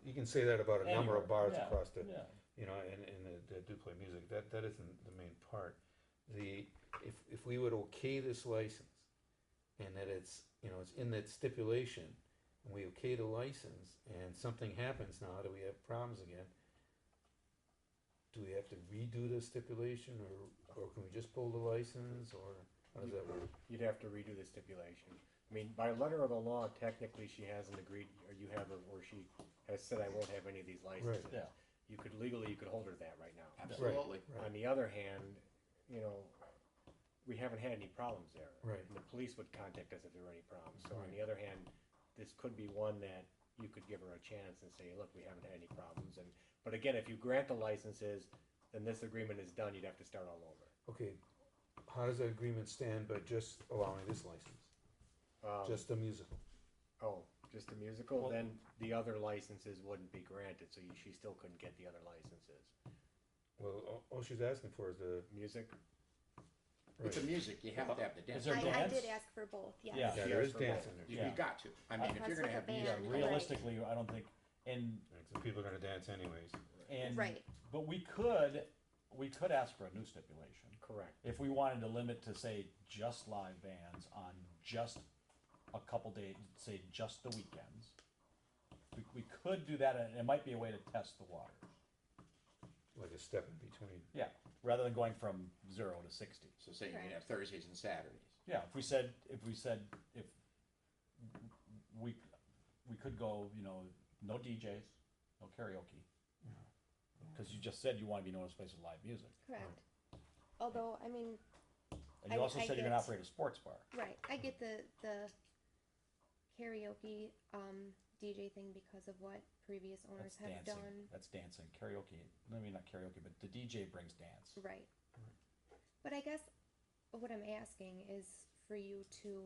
you can say that about a number of anywhere, bars yeah, across the, yeah. you know, and that do play music, that isn't the main part. If we would okay this license, and that it's, you know, it's in that stipulation, and we okay the license, and something happens now, that we have problems again, do we have to redo the stipulation, or can we just pull the license, or how does that work? You'd have to redo the stipulation. I mean, by letter of the law, technically, she hasn't agreed, or you have her, or she has said, I won't have any of these licenses. Yeah. You could legally, you could hold her to that right now. absolutely. Right. On the other hand, you know, we haven't had any problems there. Right. And the police would contact us if there were any problems. So on Right. the other hand, this could be one that you could give her a chance and say, look, we haven't had any problems. But again, if you grant the licenses, then this agreement is done, you'd have to start all over. Okay, how does that agreement stand by just allowing this license? Just the musical? Oh, just the musical, Well- then the other licenses wouldn't be granted, so she still couldn't get the other licenses. Well, all she's asking for is the, Music? With the music, you have to have the dance. Is there I dance? did ask for both, yes. Yeah. yeah, She there asked is for dance both. in there. You Yeah. got to. I mean, if Because you're gonna with have the music. band, Realistically, I don't think, and So people are gonna dance anyways. Right. But we could ask for a new stipulation. Correct. If we wanted to limit to say just live bands on just a couple days, say just the weekends, we could do that, and it might be a way to test the waters. like a step in between. Yeah, rather than going from 0 to 60. So saying you can have Thursdays and Saturdays. Yeah, if we said if we could go, you know, no DJs, no karaoke, because you just said you want to be known as a place with live music, Correct. Although, I mean, and you also I said you're gonna get- operate a sports bar. right, I get the karaoke, DJ thing because of what previous owners That's have dancing. done. That's dancing. Karaoke. I mean, not karaoke, but the DJ brings dance. Right. But I guess what I'm asking is for you to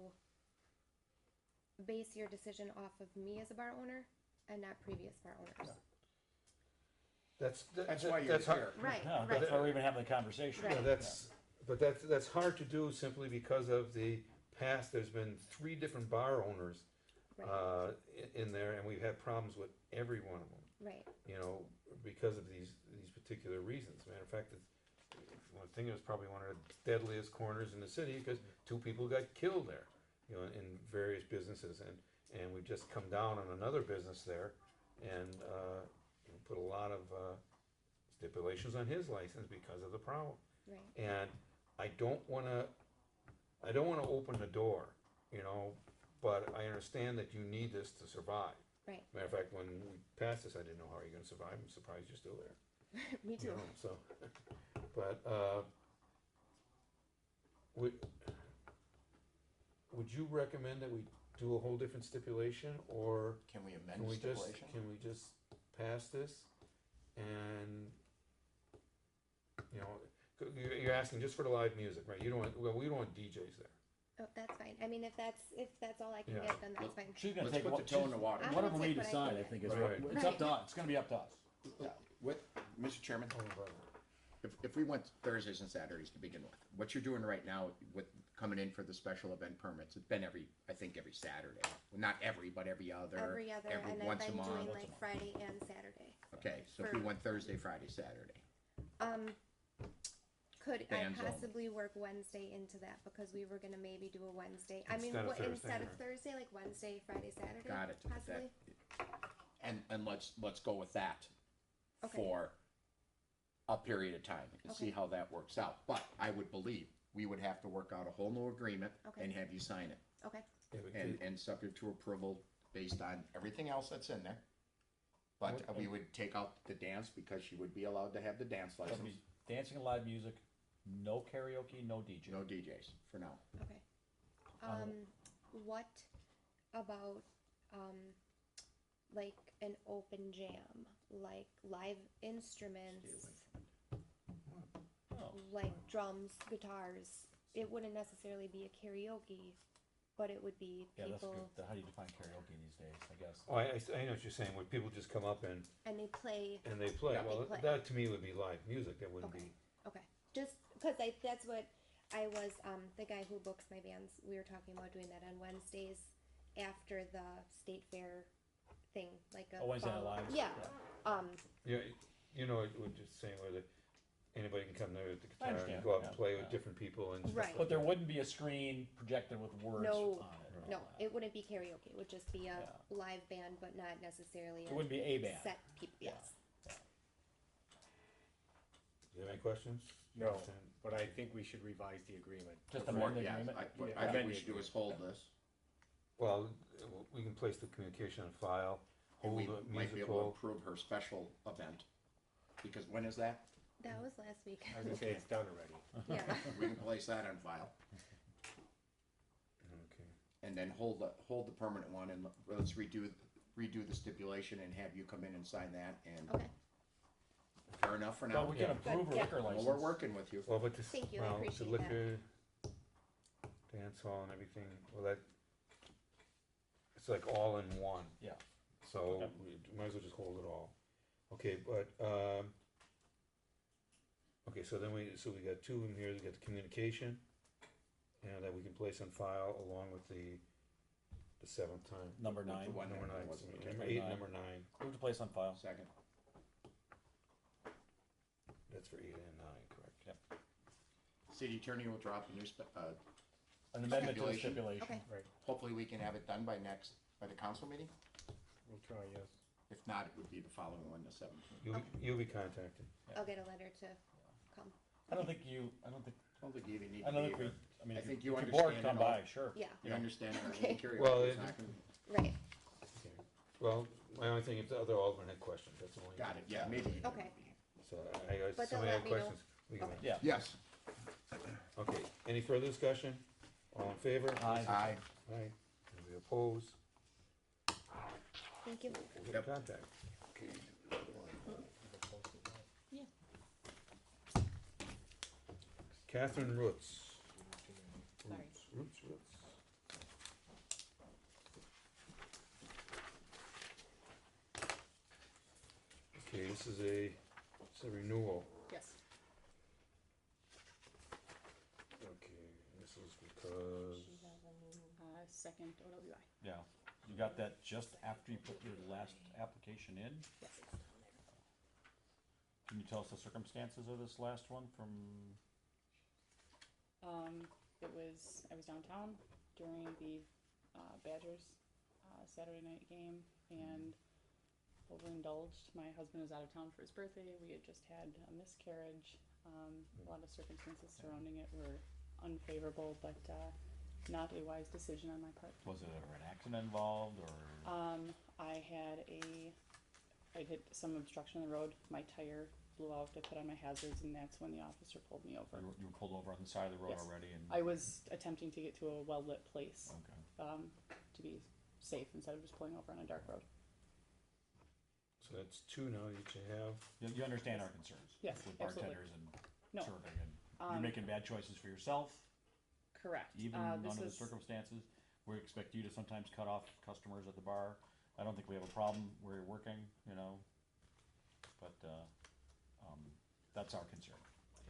base your decision off of me as a bar owner and not previous bar owners. That's why you're that's hard. here. Right, Yeah, right. that's why we're even having the conversation. Right. Yeah, but that's hard to do simply because of the past. There's been 3 different bar owners Right. In there, and we've had problems with every one of them. Right. You know, because of these particular reasons. Matter of fact, one thing, it was probably one of the deadliest corners in the city because 2 people got killed there. You know, in various businesses, and we've just come down on another business there, and put a lot of stipulations on his license because of the problem. Right. And I don't wanna open the door, you know, but I understand that you need this to survive. Right. Matter of fact, when we passed this, I didn't know how you're gonna survive. I'm surprised you're still there. Me You too. know, so, but, would you recommend that we do a whole different stipulation, or Can we amend can we just, stipulation? can we just pass this? And, you know, you're asking just for the live music, right? You don't want, well, we don't want DJs there. Oh, that's fine. I mean, if that's all I can Yeah. get, then that's fine. She's gonna Let's take put what, the toe in the water. I'm whatever gonna we take what I decide. can I get. think is Right. what, it's up to us. It's gonna be up to us. With, Mr. Chairman, Oh, brother. if we went Thursdays and Saturdays to begin with, what you're doing right now with coming in for the special event permits, it's been every Saturday. Well, not every, but every other. Every other, and I've once a been month. doing like Friday and Saturday. Okay, so if we for- went Thursday, Friday, Saturday. Could I Bands only. possibly work Wednesday into that because we were gonna maybe do a Wednesday? I mean, Instead of what, Thursday, instead of right. Thursday, like Wednesday, Friday, Saturday, Got it. possibly. And let's go with that Okay. for a period of time and see Okay. how that works out. But I would believe we would have to work out a whole new agreement Okay. and have you sign it. Okay. Yeah, we And, could- and subject to approval based on everything else that's in there. But we would take out the dance because she would be allowed to have the dance It'll license. be dancing and live music, no karaoke, no DJ. No DJs for now. Okay. Um, What about like an open jam, like live instruments, Oh. like drums, guitars? It wouldn't necessarily be a karaoke, but it would be Yeah, that's people good. How do you define karaoke these days? I guess. Oh, I know what you're saying, where people just come up and and they play. they play. Yeah. Well, They play. that to me would be live music. That wouldn't Okay. be. Okay, just because that's what I was, the guy who books my bands, we were talking about doing that on Wednesdays after the state fair thing, like a. Oh, Wednesday Night follow- Lives? Yeah, Yeah, you know, we're just saying whether anybody can come there with the guitar and understand, go out yeah, and play yeah. with different people and stuff Right. like But there that. wouldn't be a screen projected with words No, on it. or no, all that. it wouldn't be karaoke, it would just be a Yeah. live band, but not necessarily It wouldn't be a band. set people, Yeah. yes. Do you have any questions? No, Understand? but I think we should revise the agreement. Just More- amend the yeah, agreement. what Yeah, I think amend we the should do is hold this. Well, we can place the communication on file, And hold we the might be able to musical. approve her special event. Because when is that? That was last week, I was gonna say it's done already. yeah, We can place that on file. Okay. And then hold the permanent one and let's redo the stipulation and have you come in and sign that and okay, fair enough for Well, now. we can Yeah. approve a Good, yeah. liquor Well, license. we're working with you. Well, but this, Thank you, I well, the appreciate liquor, dance hall and everything, well, that, it's like all in one. Yeah. So Okay. we might as well just hold it all. Okay, but, okay, so then we got 2 in here, we got the communication, and that we can place on file along with the 7th time. Number 9. The one Number that 9, wasn't number okay. 8, Nine. number 9, Move to place on file. Second. that's for 8 and 9, correct? Yep. City attorney will drop a new, An amendment to the Stipulation. stipulation. okay, hopefully we can have it done by the council meeting. We'll try, yes. If not, it would be the following one, the 17th. You'll be contacted. I'll get a letter to come. I don't think you, I don't think, I don't think you even need I to don't be think we, here. I mean, I if think you, you if your board understand come and all. by, sure. Yeah, You understand our Okay. interior. Well, it's it- not gonna- right, Well, my only thing, if the other alderman had questions, that's the only. Got it, yeah, maybe. you Okay. So But somebody they'll had let me know. questions. We can- Okay. Yeah. Yes. Okay, any further discussion? All in favor? Aye. Aye. Aye. Anybody opposed? thank you. We'll get in Yep. contact. Yeah. Catherine Roots. Sorry. Roots. Okay, this is a renewal. Yes. Okay, this is because, Second OWI. Yeah, you got that just after you put your last application in? Yes. Can you tell us the circumstances of this last one from, It was, I was downtown during the Badgers Saturday night game and overindulged. My husband was out of town for his birthday. We had just had a miscarriage. A lot of circumstances surrounding it were unfavorable, but not a wise decision on my part. was it an accident involved or? I hit some obstruction on the road. My tire blew out. I put on my hazards, and that's when the officer pulled me over. You were pulled over on the side of the road Yes. already and? I was attempting to get to a well-lit place Okay. to be safe instead of just pulling over on a dark road. so that's two now that you have. You understand our concerns? Yes, With absolutely. bartenders and No. serving and you're Um, making bad choices for yourself, Correct. even This under the was- circumstances. We expect you to sometimes cut off customers at the bar. I don't think we have a problem where you're working, you know, but, that's our concern.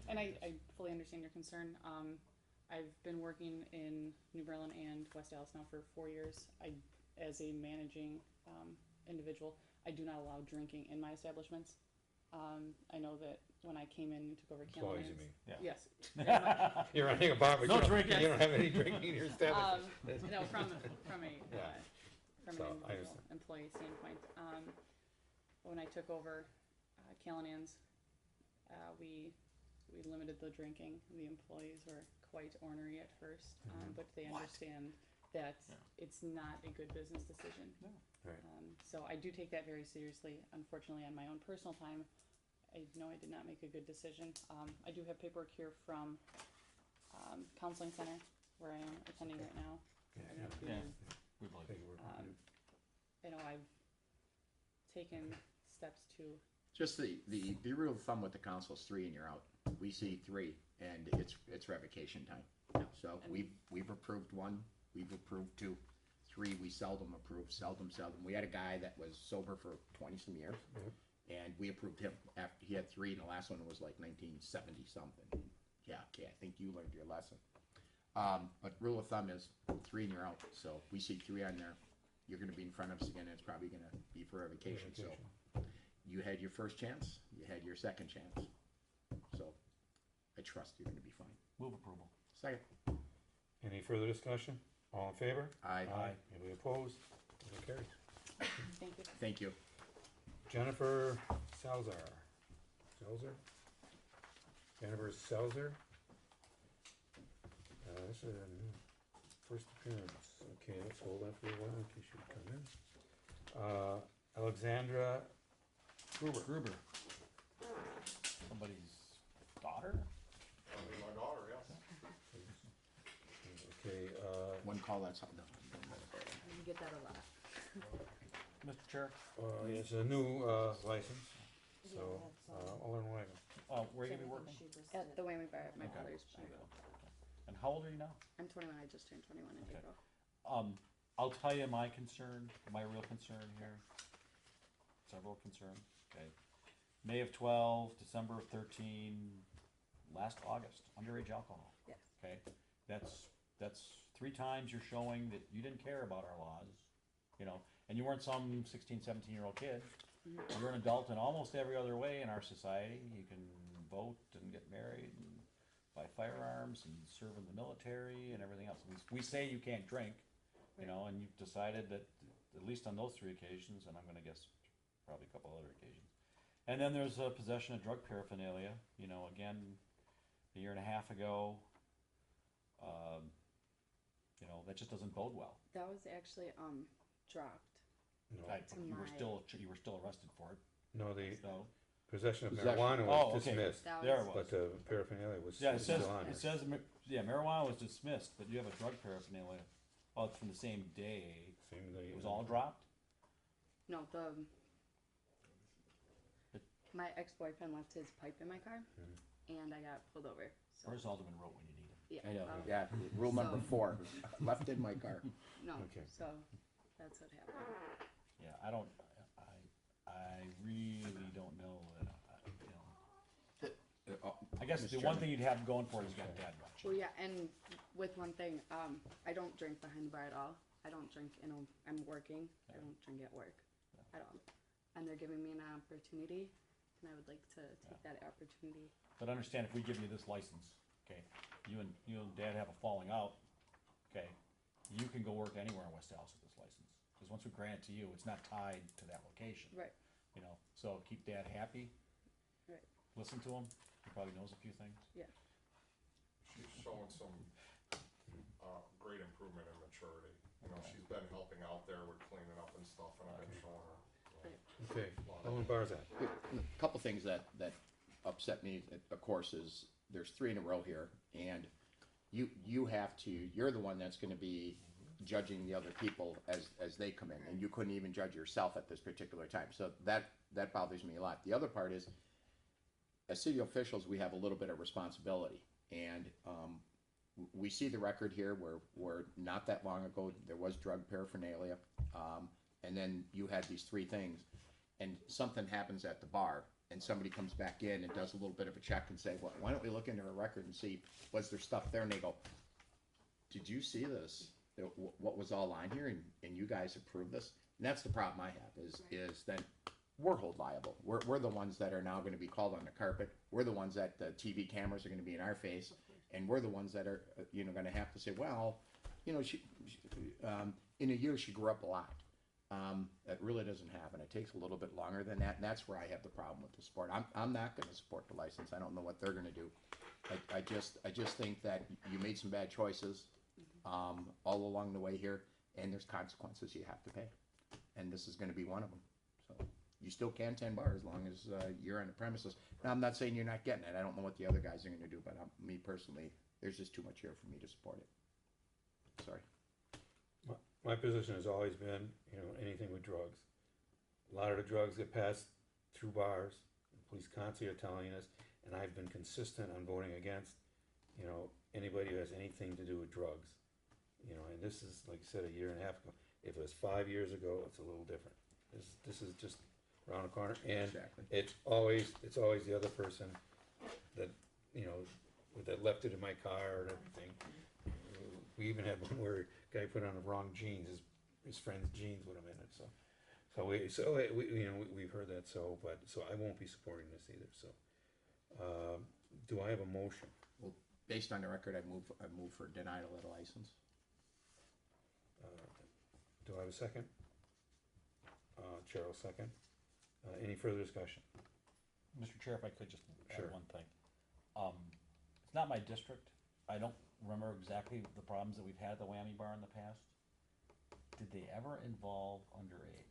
And I fully understand your concern. I've been working in New Berlin and West Allis now for 4 years. As a managing individual, I do not allow drinking in my establishments. I know that when I came in and took over Employees, you Callahan's. mean? Yeah. Yes. You're running a bar, but No you don't, drinking. you don't have any drinking in your establishment. No, from a Yeah. from So, an I individual understand. employee standpoint. When I took over Callahan's, we limited the drinking. The employees were quite ornery at first, but they understand that Yeah. it's not a good business decision. Right. So I do take that very seriously. Unfortunately, on my own personal time, I know I did not make a good decision. I do have paperwork here from Counseling Center, where I am attending right now. I don't know if you- Yeah. We believe Take you. your word. I know I've taken steps to, Just the rule of thumb with the council is 3 and you're out. We see 3 and it's revocation time. So And- we've approved 1, we've approved 2, 3 we seldom approve, seldom. We had a guy that was sober for 20 some years. And we approved him after he had 3 and the last one was like 1970 something. Yeah, okay, I think you learned your lesson. But rule of thumb is 3 and you're out. So we see 3 on there. You're gonna be in front of us again, it's probably gonna be for revocation, so. You had your first chance, you had your second chance. So, I trust you're gonna be fine. Move approval. Second. Any further discussion? All in favor? Aye. Anybody opposed? Motion carries. thank you. Thank you. Jennifer Salzar. Jennifer Salzar. This is a new first appearance. Okay, let's hold that for a while in case you come in. Alexandra Gruber. Somebody's daughter? My daughter, yes. Okay, One call, that's something. You get that a lot. Mr. Chair? it's a new, license, so, Alderman Weigel. Where are you gonna be working? At the Whammy Bar at my Okay. father's bar. And how old are you now? I'm 21. I just turned 21 in Okay. April. I'll tell you my concern, my real concern here. Several concerns, okay. May of 12, December of 13, last August, underage alcohol. Yes. Okay, that's 3 times you're showing that you didn't care about our laws, you know, and you weren't some 16, 17-year-old kid. You're an adult in almost every other way in our society. You can vote and get married and buy firearms and serve in the military and everything else. We say you can't drink, you know, and you've decided that, at least on those 3 occasions, and I'm gonna guess probably a couple other occasions. And then there's possession of drug paraphernalia. You know, again, a year and a half ago, you know, that just doesn't bode well. That was actually dropped. No, You were still arrested for it. no, the So possession of Possession. marijuana Oh, was okay. dismissed, That there it was, was. but the paraphernalia was Yeah, still on it there. says marijuana was dismissed, but you have a drug paraphernalia. Oh, it's from the same day. Same day. It was all dropped. no, my ex-boyfriend left his pipe in my car, and I got pulled over. So Where's Alderman Rote when you need him? yeah, I know, well, yeah, rule number So- 4, left in my car. no, Okay. so that's what happened. Yeah, I really don't know that. You know, I guess Mr. the one Chairman. thing you'd have going for it is you got dad watching. Well, yeah, and with one thing, I don't drink behind the bar at all. I don't drink, I'm working. I don't drink at work at all. And they're giving me an opportunity, and I would like to take that opportunity. But understand, if we give you this license, okay, you and dad have a falling out, okay, you can go work anywhere in West Allis with this license. Because once we grant it to you, it's not tied to that location. Right. You know, so keep dad happy. Right. Listen to him. He probably knows a few things. Yeah. She's showing some great improvement in maturity. You know, she's been helping out there with cleaning up and stuff, and I've been showing her. Okay, Alderman Barzak. A couple things that upset me, of course, is there's 3 in a row here, and you're the one that's gonna be judging the other people as they come in, and you couldn't even judge yourself at this particular time, so that bothers me a lot. The other part is, as city officials, we have a little bit of responsibility, and we see the record here where not that long ago, there was drug paraphernalia, and then you had these 3 things, and something happens at the bar, and somebody comes back in and does a little bit of a check and say, well, why don't we look into her record and see, was there stuff there? And they go, did you see this? What was all on here? And you guys approved this? And that's the problem I have, is that we're held liable. We're the ones that are now gonna be called on the carpet. We're the ones that the TV cameras are gonna be in our face. And we're the ones that are, gonna have to say, well, she in a year, she grew up a lot. That really doesn't happen. It takes a little bit longer than that, and that's where I have the problem with the sport. I'm not gonna support the license. I don't know what they're gonna do. I just think that you made some bad choices, all along the way here, and there's consequences you have to pay. And this is gonna be one of them. So, you still can 10 bars as long as, you're on the premises. Now, I'm not saying you're not getting it. I don't know what the other guys are gonna do, but me personally, there's just too much here for me to support it. Sorry. My position has always been, anything with drugs. A lot of the drugs get passed through bars. The police constantly are telling us, and I've been consistent on voting against, anybody who has anything to do with drugs. And this is, like I said, a year and a half ago. If it was 5 years ago, it's a little different. This is just around the corner, and Exactly. it's always the other person that, that left it in my car and everything. We even had one where a guy put on the wrong jeans, his friend's jeans with him in it, we've heard that, so I won't be supporting this either, so. Do I have a motion? Well, based on the record, I move for denial of the license. Do I have a second? Chair will second. Any further discussion? Mr. Chair, if I could just Sure. add one thing. It's not my district. I don't remember exactly the problems that we've had at the Whammy Bar in the past. Did they ever involve underage?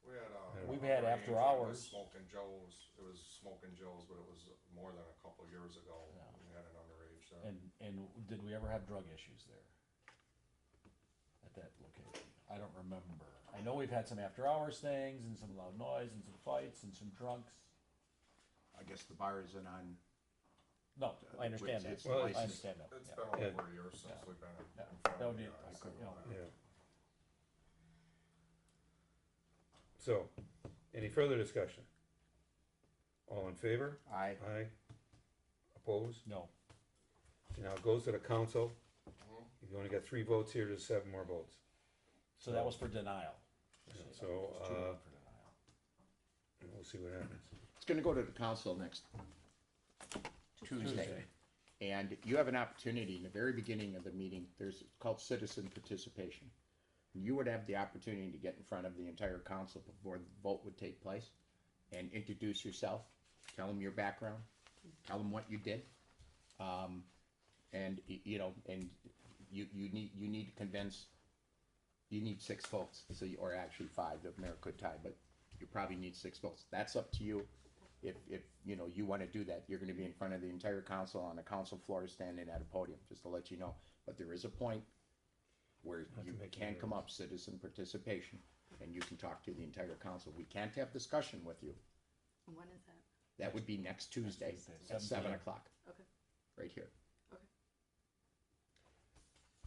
We had, We've had underage, after and hours. Smoking Joe's, it was Smoking Joe's, but it was more than a couple years ago. Yeah. We had an underage there. And did we ever have drug issues there? At that location? I don't remember. I know we've had some after hours things and some loud noise and some fights and some drunks. I guess the bar isn't on. No, I understand that. It's Well, I it's- understand that. It's yeah. been Yeah. over a year since Yeah. we've been in Yeah. front That of would be, you guys. you know, Yeah. So, any further discussion? All in favor? Aye. Aye. Opposed? no. So now it goes to the council. Mhm. You've only got 3 votes here, there's 7 more votes. So that was for denial. Yeah, Just so, two votes for denial. And we'll see what happens. It's gonna go to the council next Tuesday. And you have an opportunity in the very beginning of the meeting, there's called citizen participation. you would have the opportunity to get in front of the entire council before the vote would take place and introduce yourself, tell them your background, tell them what you did. And you know, and you need to convince, you need 6 votes, so you, or actually 5, the mayor could tie, but you probably need 6 votes. That's up to you. If you know, you wanna do that, you're gonna be in front of the entire council on the council floor, standing at a podium, just to let you know. But there is a point where you can come up, citizen participation, and you can talk to the entire council. We can't have discussion with you. When is that? That would be next Tuesday at 7 o'clock, Okay. right here.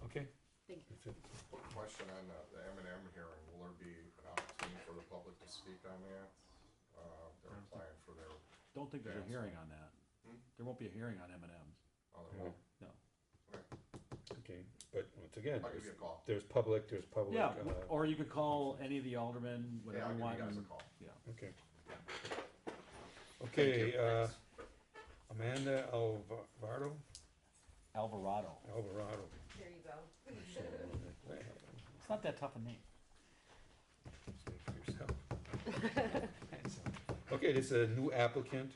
Okay. Thank you. That's it. Quick question on the M&M hearing, will there be an opportunity for the public to speak on that? They're applying for their, Don't think there's a Yeah, hearing on that. There won't be a hearing on M&Ms. oh, there will. No. Okay, but once again, I'll give you a call. there's public, Yeah, or you could call any of the aldermen, Yeah, whatever I'll you give want. you guys a and- call. Yeah. Okay. Okay, Amanda Alvarado? Alvarado. Alvarado. There you go. It's not that tough a name. Speak for yourself. Okay, this is a new applicant.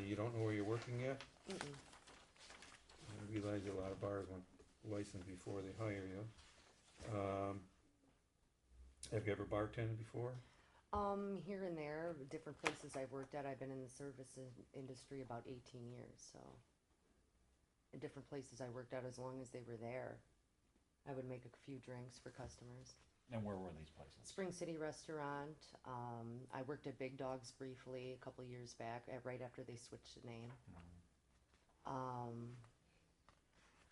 You don't know where you're working yet? I realize a lot of bars want license before they hire you. Have you ever bartended before? Here and there, different places I've worked at. I've been in the service industry about 18 years, so. In different places I worked at, as long as they were there, I would make a few drinks for customers. And where were these places? Spring City Restaurant, I worked at Big Dogs briefly a couple years back, right after they switched the name.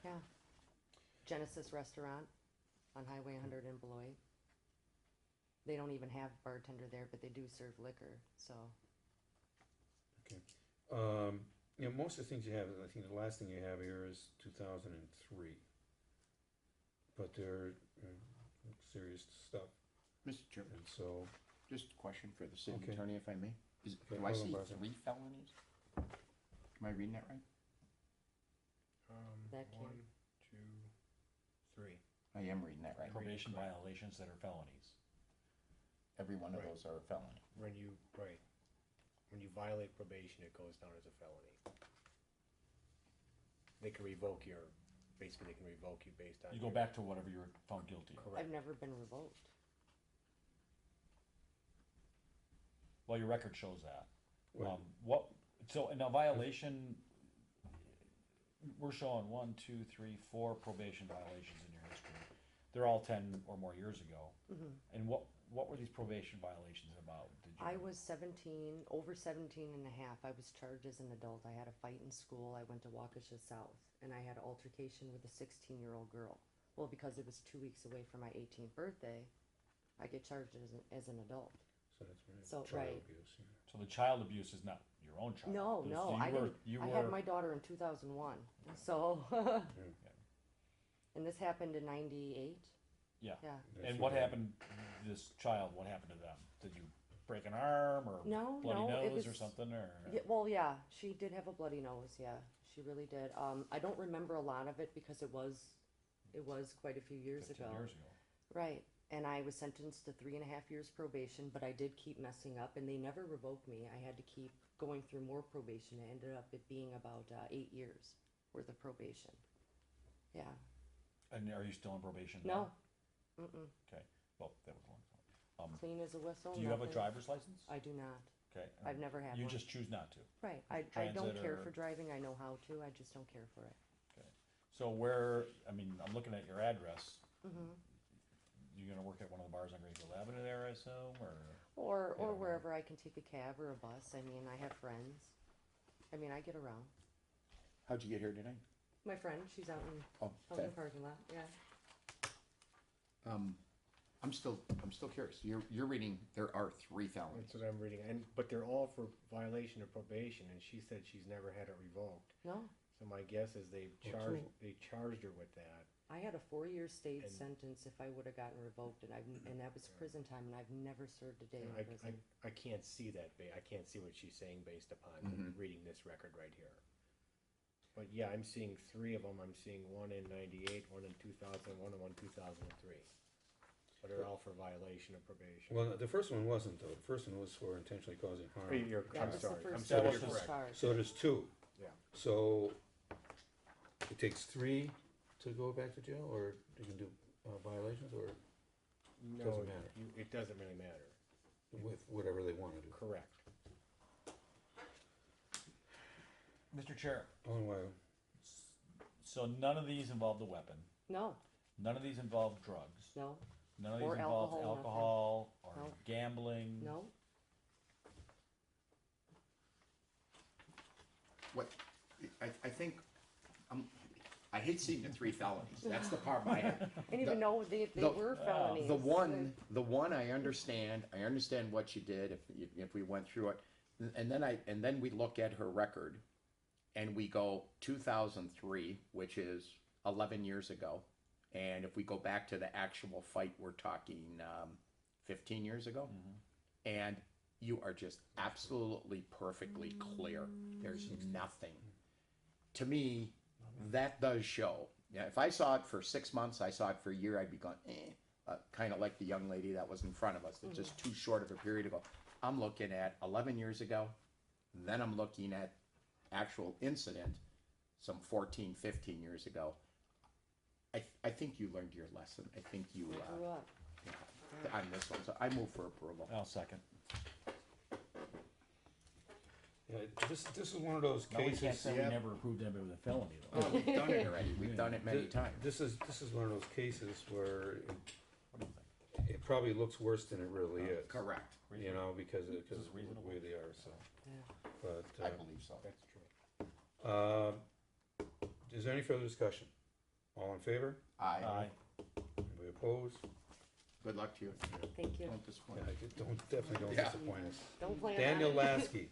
Yeah. Genesis Restaurant on Highway 100 in Beloit. They don't even have bartender there, but they do serve liquor, so. Okay. You know, most of the things you have, I think the last thing you have here is 2003. But they're serious stuff, Mr. Chairman, and so, just a question for the city Okay. attorney, if I may. Okay, Do I hold on, see Barbara. 3 felonies? Am I reading that right? That can- 1, 2, 3. I am reading that right. Probation violations that are felonies. Every one of Right. those are a felony. When you violate probation, it goes down as a felony. They can revoke your, basically they can revoke you based on. You go your- back to whatever you were found guilty of. Correct. I've never been revoked. Well, your record shows that. Well- So in a violation, we're showing 1, 2, 3, 4 probation violations in your history. They're all 10 or more years ago. And what were these probation violations about? Did you? I was 17, over 17 and a half. I was charged as an adult. I had a fight in school. I went to Waukesha South, and I had an altercation with a 16-year-old girl. Well, because it was 2 weeks away from my 18th birthday, I get charged as an adult. so that's right. So, Child right. abuse, yeah. So the child abuse is not your own child. No, This- no, you I were- didn't. You I were, had my daughter in 2001. So, and this happened in 98. yeah. Yeah. That's And what okay. happened, this child, what happened to them? Did you break an arm or No, bloody no, it nose or was- something or? Yeah, well, yeah, she did have a bloody nose. Yeah, she really did. I don't remember a lot of it because it was quite a few years 15 ago. years ago. Right. And I was sentenced to 3.5 years probation, but I did keep messing up, and they never revoked me. I had to keep going through more probation. It ended up it being about 8 years worth of probation. Yeah. And are you still on probation No. now? Mm-mm. Okay, well, that was long. Clean as a whistle. Do you have a nothing. driver's license? I do not. Okay. I've never had You one. just choose not to. Right. I don't Transit care or- for driving. I know how to. I just don't care for it. Okay. So where, I mean, I'm looking at your address. Mm-hmm. You gonna work at one of the bars on Greenfield Avenue there, I assume, or? Or wherever I can take a cab or a bus. I mean, I have friends. I mean, I get around. How'd you get here tonight? My friend, she's out in Oh, out in okay. the parking lot. Yeah. I'm still curious. You're reading, there are 3 felonies. That's what I'm reading, but they're all for violation of probation, and she said she's never had it revoked. No, So my guess is they Well, charged her with that. I had a 4-year state And- sentence if I would have gotten revoked, and that was prison time, and I've never served a day in I prison. can't see that, I can't see what she's saying based upon reading this record right here. But yeah, I'm seeing 3 of them, I'm seeing one in 98, one in 2000, one in 2003. but they're all for violation of probation. Well, the first one wasn't though. The first one was for intentionally causing harm. I'm was the sorry, I'm first sorry, one. you're That was correct. So there's two. Yeah. So it takes three to go back to jail, or you can do violations, or No, Doesn't matter. It doesn't really matter. with whatever they want to do. Correct. Mr. Chair, Only while so none of these involved a weapon. No, None of these involve drugs. no, None of these Or involve alcohol, nothing. alcohol or No. gambling. no. What, I think, I hate seeing the three felonies, that's the problem I have. I didn't even know they the- were felonies. The one I understand what you did if we went through it. And then we look at her record and we go 2003, which is 11 years ago. And if we go back to the actual fight, we're talking 15 years ago. And you are just absolutely perfectly clear. There's nothing. To me, that does show. Yeah, if I saw it for 6 months, I saw it for a year, I'd be going, kind of like the young lady that was in front of us. It's just too short of a period ago. I'm looking at 11 years ago, then I'm looking at actual incident some 14, 15 years ago. I think you learned your lesson. I think you, I grew up. on this one, so I move for approval. I'll second. yeah, this is one of those No, we can't cases. say we never approved anybody with a felony though. Oh, we've done it already. We've done it many times. This is one of those cases where it probably looks worse than it really is. Correct. You know, because of This is the reasonable. way they are. So, Yeah. but I believe so. That's true. is there any further discussion? All in favor? Aye. Anybody opposed? Good luck to you. Thank you. Don't disappoint Yeah, us. definitely don't Yeah. disappoint us. Don't plan Daniel on it. Lasky.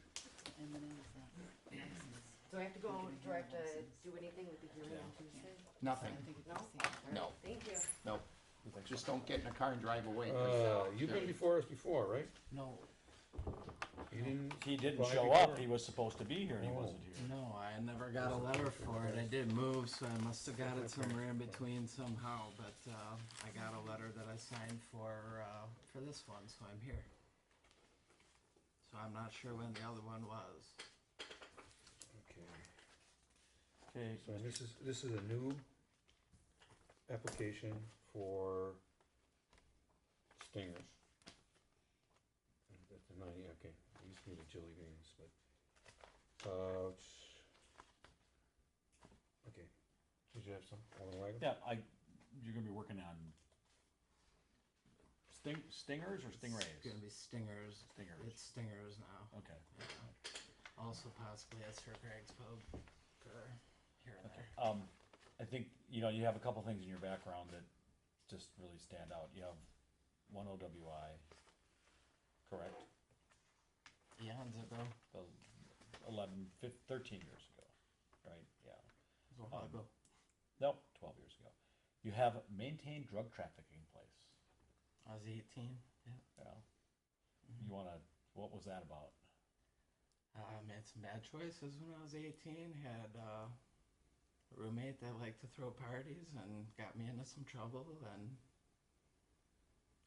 Do I have to go, do I have to do anything with the hearing on Tuesday? Nothing. No? No. Thank you. No. Just don't get in a car and drive away. You've been before us before, right? No, You didn't. He didn't apply show before? up. He was supposed to be here and he wasn't here. no, I never got a letter for it. I did move, so I must have got it somewhere in between somehow. But I got a letter that I signed for this one, so I'm here. So I'm not sure when the other one was. Okay. Okay, So this is a new application for stingers. That's a okay, it used to be the jelly beans, but, okay, did you have some, Alderman Weigel? yeah, you're gonna be working on stingers or stingrays? It's gonna be stingers. Stingers. It's stingers now. Okay. Also possibly at Sir Greg's Pub for here and there. I think, you have a couple things in your background that just really stand out. You have one OWI, correct? Eons ago. 13 years ago, right? Yeah. It was a while ago. Nope, 12 years ago. You have maintained drug trafficking place. I was 18. Yeah. Yeah. You what was that about? I made some bad choices when I was 18. Had a roommate that liked to throw parties and got me into some trouble. And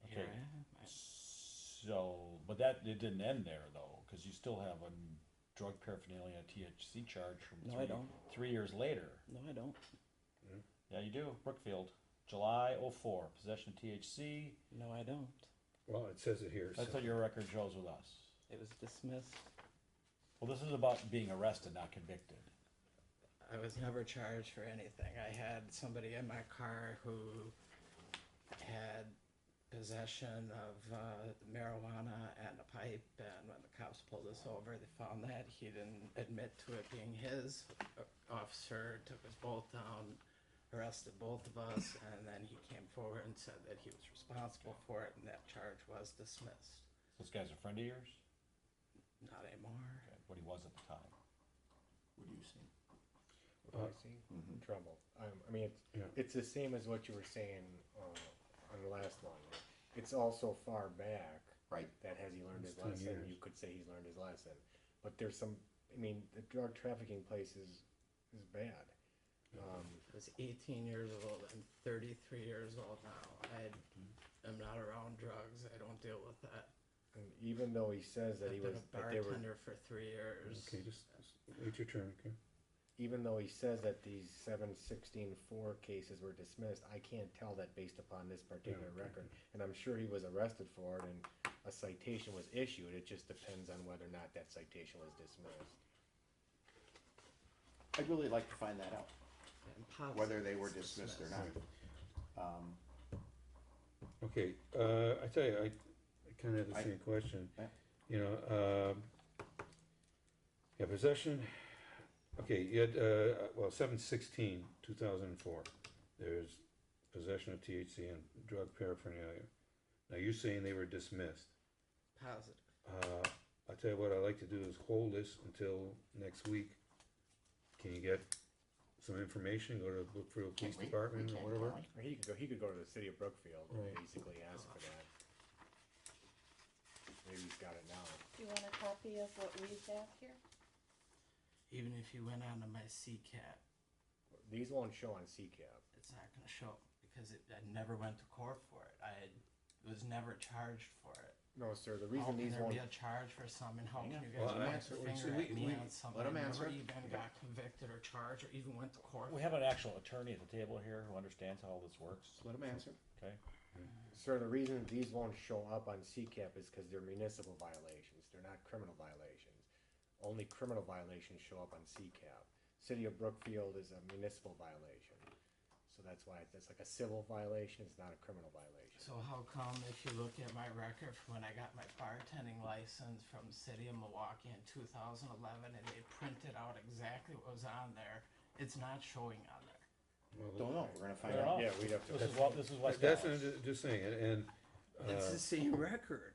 here Okay. I am. So, but it didn't end there though, because you still have a drug paraphernalia THC charge from No, I don't. 3 years later. No, I don't. Yeah, you do. Brookfield, July 04, possession of THC. No, I don't. Well, it says it here. That's so- what your record shows with us. It was dismissed. Well, this is about being arrested, not convicted. I was never charged for anything. I had somebody in my car who had possession of marijuana and a pipe, and when the cops pulled us over, they found that he didn't admit to it being his. Officer took us both down, arrested both of us, and then he came forward and said that he was responsible for it, and that charge was dismissed. This guy's a friend of yours? Not anymore. Okay, what he was at the time. What do you see? What do I see? Trouble. I mean, it's the same as what you were saying on the last one. It's also far back. Right. That has he learned his 10 lesson? years. You could say he's learned his lesson. But there's some. I mean, the drug trafficking place is bad. I was 18 years old. I'm 33 years old now. am not around drugs. I don't deal with that. And even though he says that I've he been was, a that they were, bartender for 3 years. Okay, just wait your turn, okay? even though he says that these 716-4 cases were dismissed, I can't tell that based upon this particular Yeah, okay. record. And I'm sure he was arrested for it and a citation was issued, it just depends on whether or not that citation was dismissed. I'd really like to find that out, And positive whether they were it's dismissed or dismissed. not. Okay, I tell you, I kinda have the same question. Yeah. You know, yeah, possession, okay, you had, well, 7/16/2004, there's possession of THC and drug paraphernalia. Now, you're saying they were dismissed. Positive. I tell you what I'd like to do is hold this until next week. Can you get some information, go to the Brookfield Police we? Department We or can, whatever? can't Or he could go to the city of Brookfield and Right. basically ask for that. Maybe he's got it now. Do you want a copy of what we've got here? Even if you went onto my CCAT, These won't show on CCAP. it's not going to show because I never went to court for it. I was never charged for it. No, sir, the How reason can these there won't, be a charge for some, and how can Hang you on. guys Well, point answer- the finger we- at me we- on something let 'em I answer. never even got convicted or charged or even went to court? We have an actual attorney at the table here who understands how all this works, Let him answer. okay? sir, the reason these won't show up on CCAP is because they're municipal violations, they're not criminal violations. Only criminal violations show up on CCAP. City of Brookfield is a municipal violation, so that's why it's like a civil violation, it's not a criminal violation. So how come if you look at my record from when I got my bartending license from the city of Milwaukee in 2011 and they printed out exactly what was on there, it's not showing on there? Don't know, we're gonna find I don't out. know. Yeah, we'd have to. This is West That's, Dallas. just saying, and, It's the same record.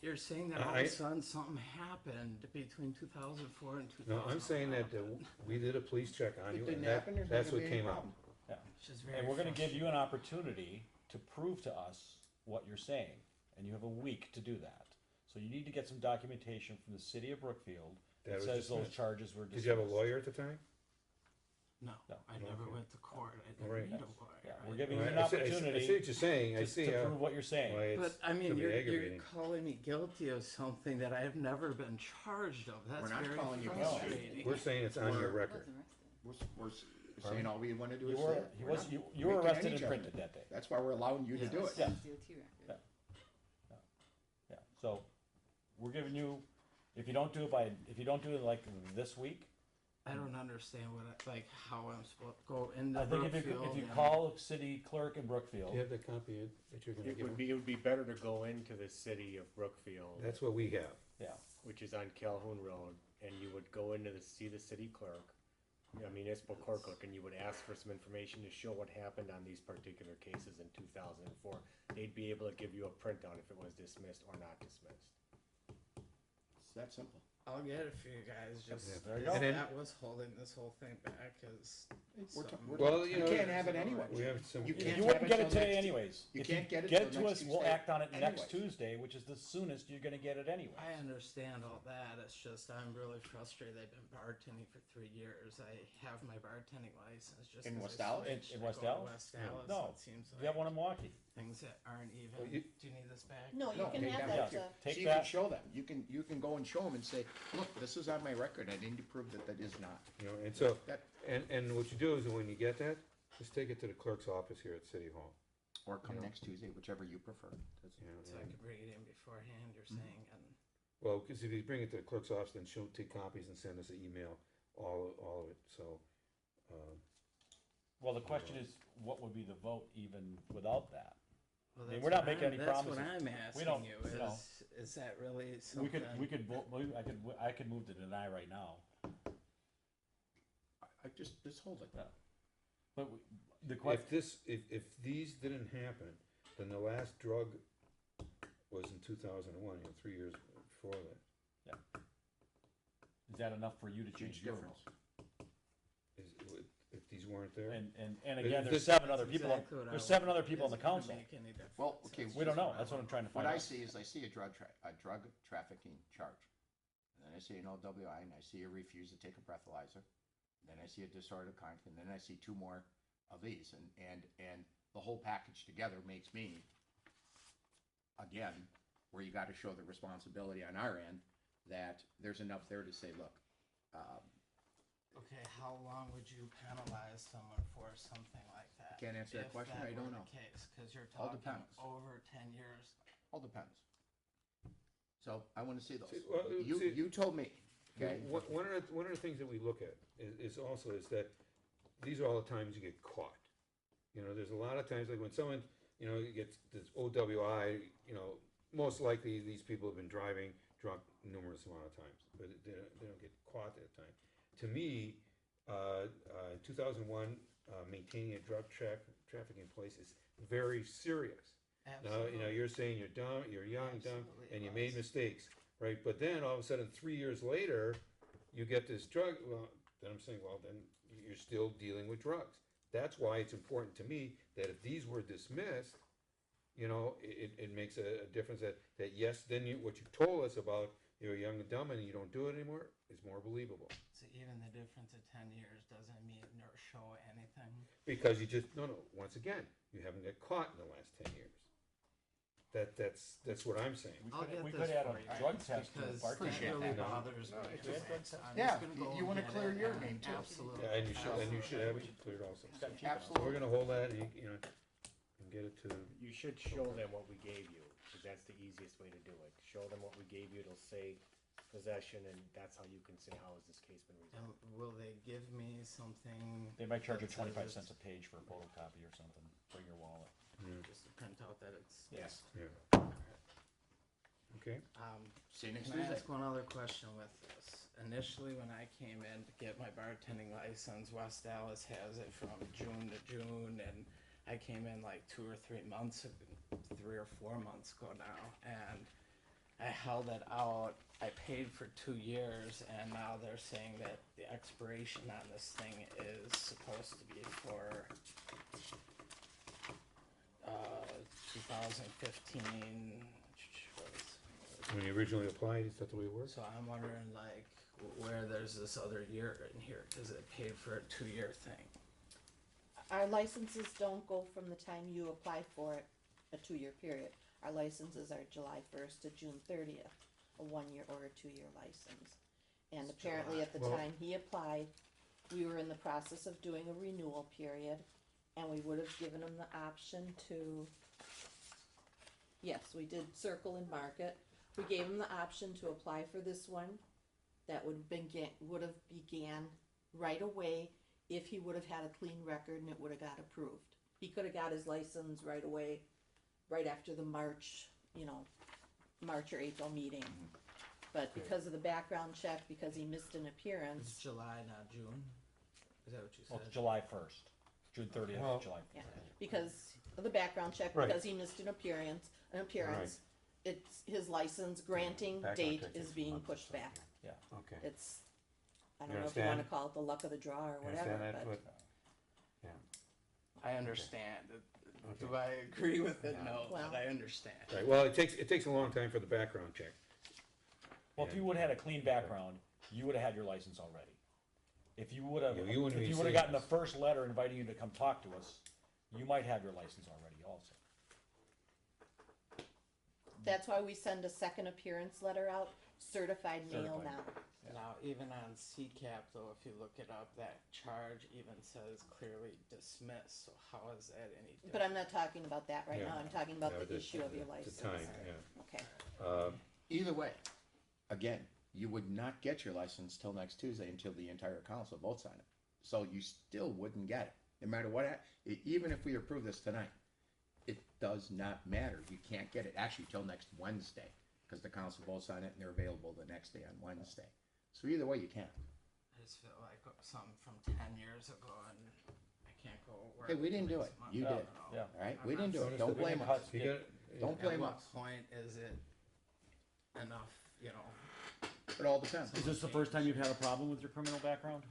You're saying that all of I- a sudden something happened between 2004 and 2011. no, I'm saying that we did a police check on It you, didn't and that, happen, there's not that's gonna what be any came up. problem. Yeah. It's just very And we're gonna give you frustrating. an opportunity to prove to us what you're saying, and you have a week to do that. So you need to get some documentation from the city of Brookfield That that was says those dismissed. charges were Did dismissed. you have a lawyer at the time? No, No. I never Okay. went to court. I didn't Alright. need a lawyer. Yeah, I we're giving you I an see- I see opportunity what you're saying, I see to how, prove what you're saying. why it's But I mean, could be you're aggravating. calling me guilty of something that I've never been charged of. That's We're not very calling you guilty. frustrating. We're saying it's on your record. We're saying all we wanna do You is say were, it. he We're was, not you were making arrested any and judgment. printed that day. That's why we're allowing you to do it. Yeah. Yeah, so, we're giving you, if you don't do it like this week, I don't understand how I'm supposed to go into I think Brookfield. if you and- call city clerk in Brookfield, Do you have the copy that you're gonna It give would him? be, better to go into the city of Brookfield, That's what we have. yeah, which is on Calhoun Road, and you would go into see the city clerk, municipal court clerk, and you would ask for some information to show what happened on these particular cases in 2004. They'd be able to give you a printout if it was dismissed or not dismissed. It's that simple. I'll get it for you guys. Just There you go. And then- that was holding this whole thing back is Well, you You know, can't have it anyway. we have some. You can't you have wouldn't it get till it today next- anyways. you If can't get it Get it till to next us, we'll Tuesday act on it next anyways. Tuesday, which is the soonest you're gonna get it anyway. I understand all that. It's just I'm really frustrated. I've been bartending for 3 years. I have my bartending license. Just In 'cause West I Dallas? switched, In I West go to Dallas? West Dallas. No, It seems you have one in Milwaukee. things that aren't even. Well, you- Do you need this back? No, you No, can take have that that, back. Take So you that. can show them, you can go and show them and say, look, this is on my record, I need to prove that that is not. You know, and so, That, and what you do is when you get that, just take it to the clerk's office here at City Hall. or come Yeah. next Tuesday, whichever you prefer. You know, So I and- can bring it in beforehand. You're saying, and Well, because if you bring it to the clerk's office, then she'll take copies and send us an email, all of it, so. Well, the question is, what would be the vote even without that? well, I mean, that's we're not what making I'm- any that's promises. what I'm We asking don't- you. you know. Is that really We something? could vote, I could move to deny right now, I just hold it. but the question, If these didn't happen, then the last drug was in 2001, 3 years before that. is that enough for you to Huge change your difference. vote? If these weren't there? And again, This- there's 7 other people, Exactly what I there's was- 7 other people on the Doesn't council. make any difference. Well, okay, We don't know, that's what I'm trying to What find I out. see is I see a drug trafficking charge. And then I see an OWI, and I see a refuse to take a breathalyzer. Then I see a disorder of conduct, and then I see 2 more of these, and the whole package together makes me again, where you gotta show the responsibility on our end, that there's enough there to say, look, Okay, how long would you penalize someone for something like that? Can't answer that if question, I were don't the know. Case, cause you're All talking depends. over 10 years. all depends. So I wanna see those. See, well, see- You told me, okay? One of the things that we look at is also is that these are all the times you get caught. You know, there's a lot of times, like when someone, you know, gets this OWI, you know, most likely these people have been driving drunk numerous amount of times, but they don't get caught at a time. To me, in 2001, maintaining a drug trafficking place is very serious. Now, you know, you're saying you're dumb, you're young, dumb, Absolutely and you was. made mistakes, right? But then all of a sudden, 3 years later, you get this drug, well, then I'm saying, well, then you're still dealing with drugs. That's why it's important to me that if these were dismissed, you know, it makes a difference that yes, then what you told us about you're young and dumb and you don't do it anymore is more believable. So even the difference of 10 years doesn't mean or show anything. Because you just, no, once again, you haven't got caught in the last 10 years. That's what I'm saying. I'll get we this could add a for you, drug test to the because bar that test. really No. bothers me. No, if you had drug tests. I'm Yeah, just gonna go you wanna get clear it your and name, too. Absolutely. Yeah, and you should have it cleared also. Got cheap enough. So we're gonna hold that and, you know, and get it to, You should show them what we gave you, because that's the easiest way to do it. Show them what we gave you, it'll say possession, and that's how you can say, how has this case been And resolved? will they give me something? They might charge you that says 25 it's- cents a page for a photocopy or something. Bring your wallet. Just to print out that it's. Yes. yeah, okay? See you next Can I Tuesday. ask one other question with this? Initially, when I came in to get my bartending license, West Allis has it from June to June, and I came in like 3 or 4 months ago now, and I held it out. I paid for 2 years, and now they're saying that the expiration on this thing is supposed to be for 2015. When you originally applied, is that the way it works? So I'm wondering, like, where there's this other year in here, cause it paid for a 2-year thing. Our licenses don't go from the time you apply for it, a 2-year period. Our licenses are July 1st to June 30th, a 1-year or a 2-year license. And apparently at the Well- time he applied, we were in the process of doing a renewal period, and we would have given him the option to, yes, we did circle and mark it. We gave him the option to apply for this one. That would have began right away if he would have had a clean record and it would have got approved. He could have got his license right away, right after the March or April meeting. But because of the background check, because he missed an It's appearance, July, not June. Is that what you Well, said? it's July 1st. June 30th, Well- July. yeah, because of the background check, Right. because he missed an appearance, it's, his license granting Background date check is takes being months or pushed back. Yeah. Okay. It's, I You don't know if you wanna understand? call it the luck of the draw or You whatever, understand that, but. Flip? Yeah. I understand. Do I agree with it? No, Well- but I understand. Right, well, it takes a long time for the background check. Well, if you would have had a clean background, you would have had your license already. If you would have, Yeah, you wouldn't if be you would have seeing gotten the us. first letter inviting you to come talk to us, you might have your license already also. That's why we send a second appearance letter out, certified mail Certified. now. Now, even on CCAP, though, if you look it up, that charge even says clearly dismissed. So how is that any different? But I'm not talking about that right Yeah. now, I'm talking about Yeah, the issue of your license. The time, yeah. Okay, Either way, again, you would not get your license till next Tuesday until the entire council votes on it. So you still wouldn't get it, no matter what, even if we approve this tonight. It does not matter, you can't get it actually till next Wednesday, because the council votes on it and they're available the next day on Wednesday. So either way, you can't. I just feel like something from 10 years ago, and I can't go work. Hey, we didn't do it, next month. you I did, don't know. Yeah. all right, I'm we not didn't do saying it, don't we blame didn't us, You got, don't At blame what us, point is it enough, you know? it all depends. Is this the first time you've had a problem with your criminal background?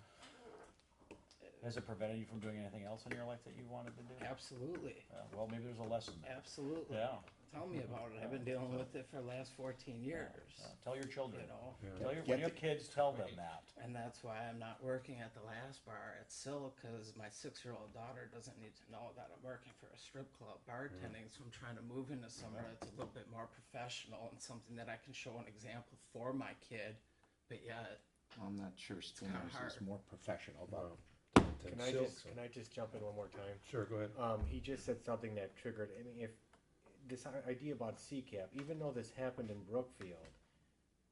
Has it prevented you from doing anything else in your life that you wanted to do? Absolutely. Well, maybe there's a lesson there. Absolutely. Yeah. Tell me about it. I've been dealing with it for the last 14 years. Tell your children. You know, Tell your, when you have kids, tell them that. and that's why I'm not working at the last bar at Sill, because my 6-year-old daughter doesn't need to know that I'm working for a strip club bartending. So I'm trying to move into somewhere that's a little bit more professional and something that I can show an example for my kid. But yet, I'm not sure Skinner's is hard. more professional, but. Can I just jump in one more time? Sure, go ahead. He just said something that triggered, I mean, if this idea about CCAP, even though this happened in Brookfield,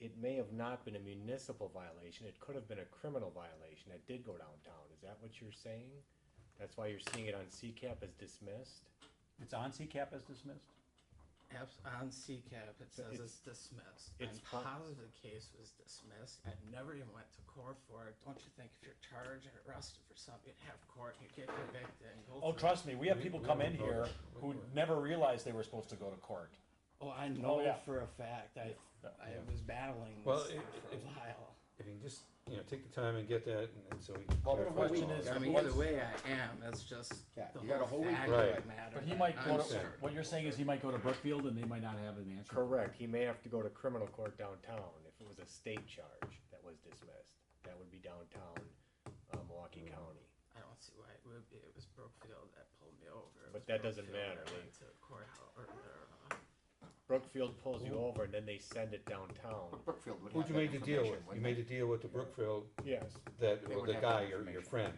it may have not been a municipal violation, it could have been a criminal violation that did go downtown. Is that what you're saying? That's why you're seeing it on CCAP as dismissed? It's on CCAP as dismissed? On CCAP, it says it's dismissed. it's I'm positive the case was dismissed. I never even went to court for it. Don't you think if you're charged and arrested for something, you'd have court, you get convicted and go Oh, through trust me, we have people come in here who never realized they were supposed to go to court. Oh, I know yeah. for a fact. I was battling this Well, for a while. If you can just, take the time and get that, and so we. Well, the clarify question all is, that. I mean, either way I am. It's just Yeah, the you got a whole week. fact Right. of the matter. But he that might I'm go to, certain. what you're saying is he might go to Brookfield and they might not have an answer. Correct, he may have to go to criminal court downtown if it was a state charge that was dismissed. That would be downtown, Milwaukee County. I don't see why it would be. It was Brookfield that pulled me over. It But was that doesn't Brookfield matter. that went to the courthouse or Brookfield pulls you over and then they send it downtown. Brookfield would Who'd have you that made the deal with? information, You wouldn't made they? the deal with the Brookfield, Yes. that, They would the have guy, that your information. friend.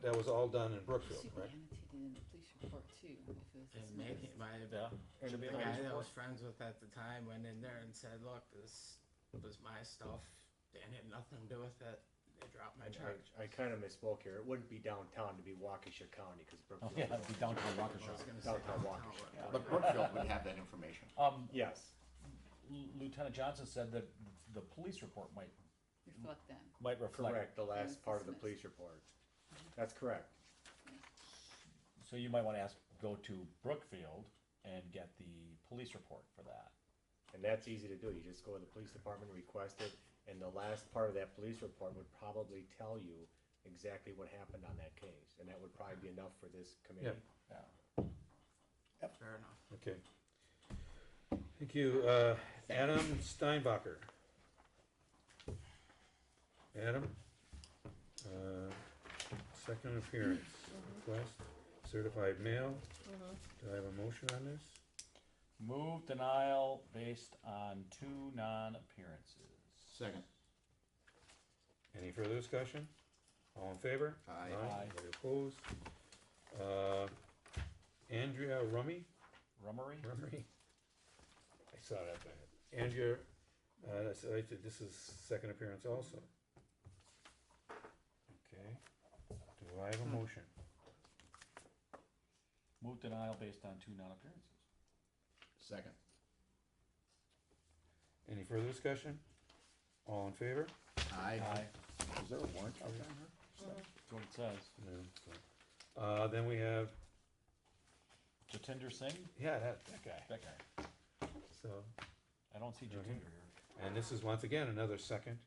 That was all done in Brookfield, Should be right? annotated in the police report too, if it was And dismissed. making my Yeah. the Should be in the guy police that I report. was friends with at the time went in there and said, "Look, this was my stuff. Dan had nothing to do with it. They dropped my charge." I kind of misspoke here. It wouldn't be downtown to be Waukesha County because Oh, Brookfield. yeah, it'd be downtown I Waukesha. was gonna say Downtown downtown, Waukesha. But Brookfield would have that information. Yes. Lieutenant Johnson said that the police report might Reflect that. reflect. Correct, the last it's part of the dismissed. police report. That's correct. So you might want to go to Brookfield and get the police report for that. And that's easy to do. You just go to the police department, request it, and the last part of that police report would probably tell you exactly what happened on that case. And that would probably be enough for this committee. Yeah. Fair enough. Okay. Thank you. Adam Steinbacher. Adam? Second appearance, request, certified mail. Do I have a motion on this? Move denial based on 2 non-appearances. Second. Any further discussion? All in favor? Aye. Aye. Anybody opposed? Andrea Rummy? Rummery? I saw that bad. Andrea, this is second appearance also. Okay. Do I have a motion? Move denial based on 2 non-appearances. Second. Any further discussion? All in favor? Aye. Aye. Is there a warrant out there? That's what it says. No, so. Then we have, Jatinder Singh? yeah, that guy. That guy. So, I don't see Jatinder here. and this is once again another second.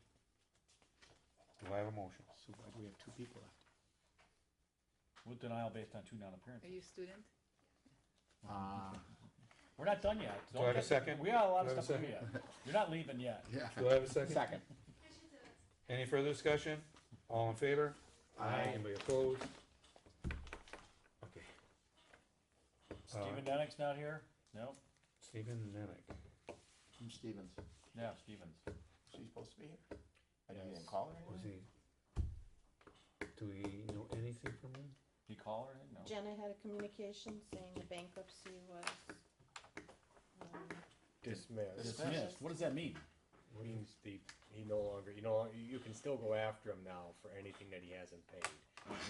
Do I have a motion? So why do we have 2 people left? Move denial based on 2 Are non-appearances. you a student? We're not done yet. Do I have a second? We got a lot Do I of have a stuff to do second? yet. You're not leaving yet. Yeah. Do I have a second? Second. Any further discussion? All in favor? Aye. Anybody opposed? Okay. Stephen Dennick's not here? No? Stephen Nenick. From Stevens. Yeah, Stevens. Is she supposed to be here? I didn't call her. Was he? Do we know anything from him? Did he call her? No. Jenna had a communication saying the bankruptcy was, Dismissed. Dismissed. What does that mean? Means he no longer, you can still go after him now for anything that he hasn't paid.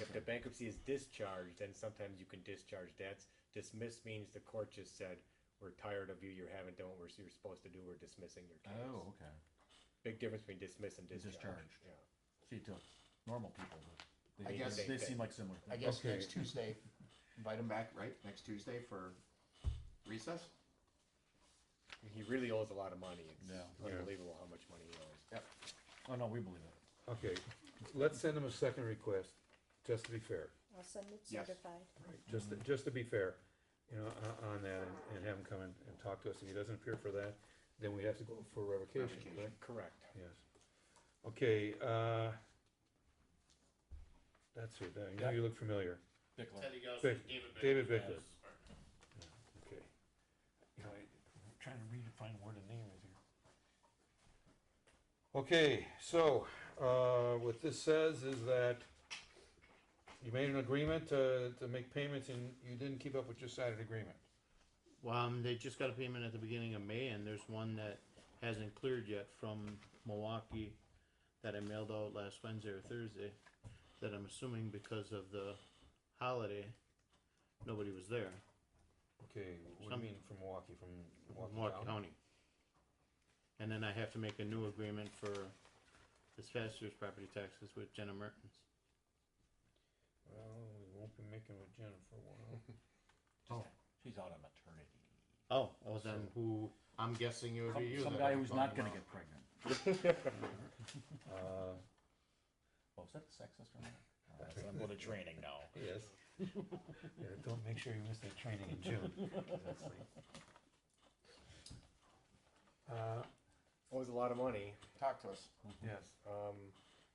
If the bankruptcy is discharged, then sometimes you can discharge debts. Dismiss means the court just said, we're tired of you, you're supposed to do, we're dismissing your case. Oh, okay. Big difference between dismiss and discharge. Discharged. Yeah. See, to normal people, I guess they seem like similar I things. guess Okay. next Tuesday, invite him back, right? Next Tuesday for recess? He really owes a lot of money. It's Yeah. unbelievable how much money he owes. Oh, no, we believe it. Okay, let's send him a second request. just to be fair. I'll send it Yes. certified. Right, just to be fair, you know, on that, and have him come in and talk to us. If he doesn't appear for that, then we have to go for revocation, correct? Correct. Yes. Okay, that's it, now you look familiar. Bickler. David Bickler. Okay. You know, I'm trying to find where the name is here. Okay, so, what this says is that you made an agreement to make payments and you didn't keep up with your side of the agreement. Well, they just got a payment at the beginning of May, and there's one that hasn't cleared yet from Milwaukee that I mailed out last Wednesday or Thursday, that I'm assuming because of the holiday, nobody was there. Okay, what do you mean from Milwaukee, from Milwaukee County. And then I have to make a new agreement for this past year's property taxes with Jenna Mertens. Well, we won't be making with Jenna for a while. Oh. She's out on maternity leave. Oh, then who, I'm guessing it would be you. Some then. guy who's not gonna get pregnant. Oh, is that sexist or not? So I'm going to training now. Yes. Yeah, don't make sure you miss that training in June. Owes a lot of money. Talk to us. Yes.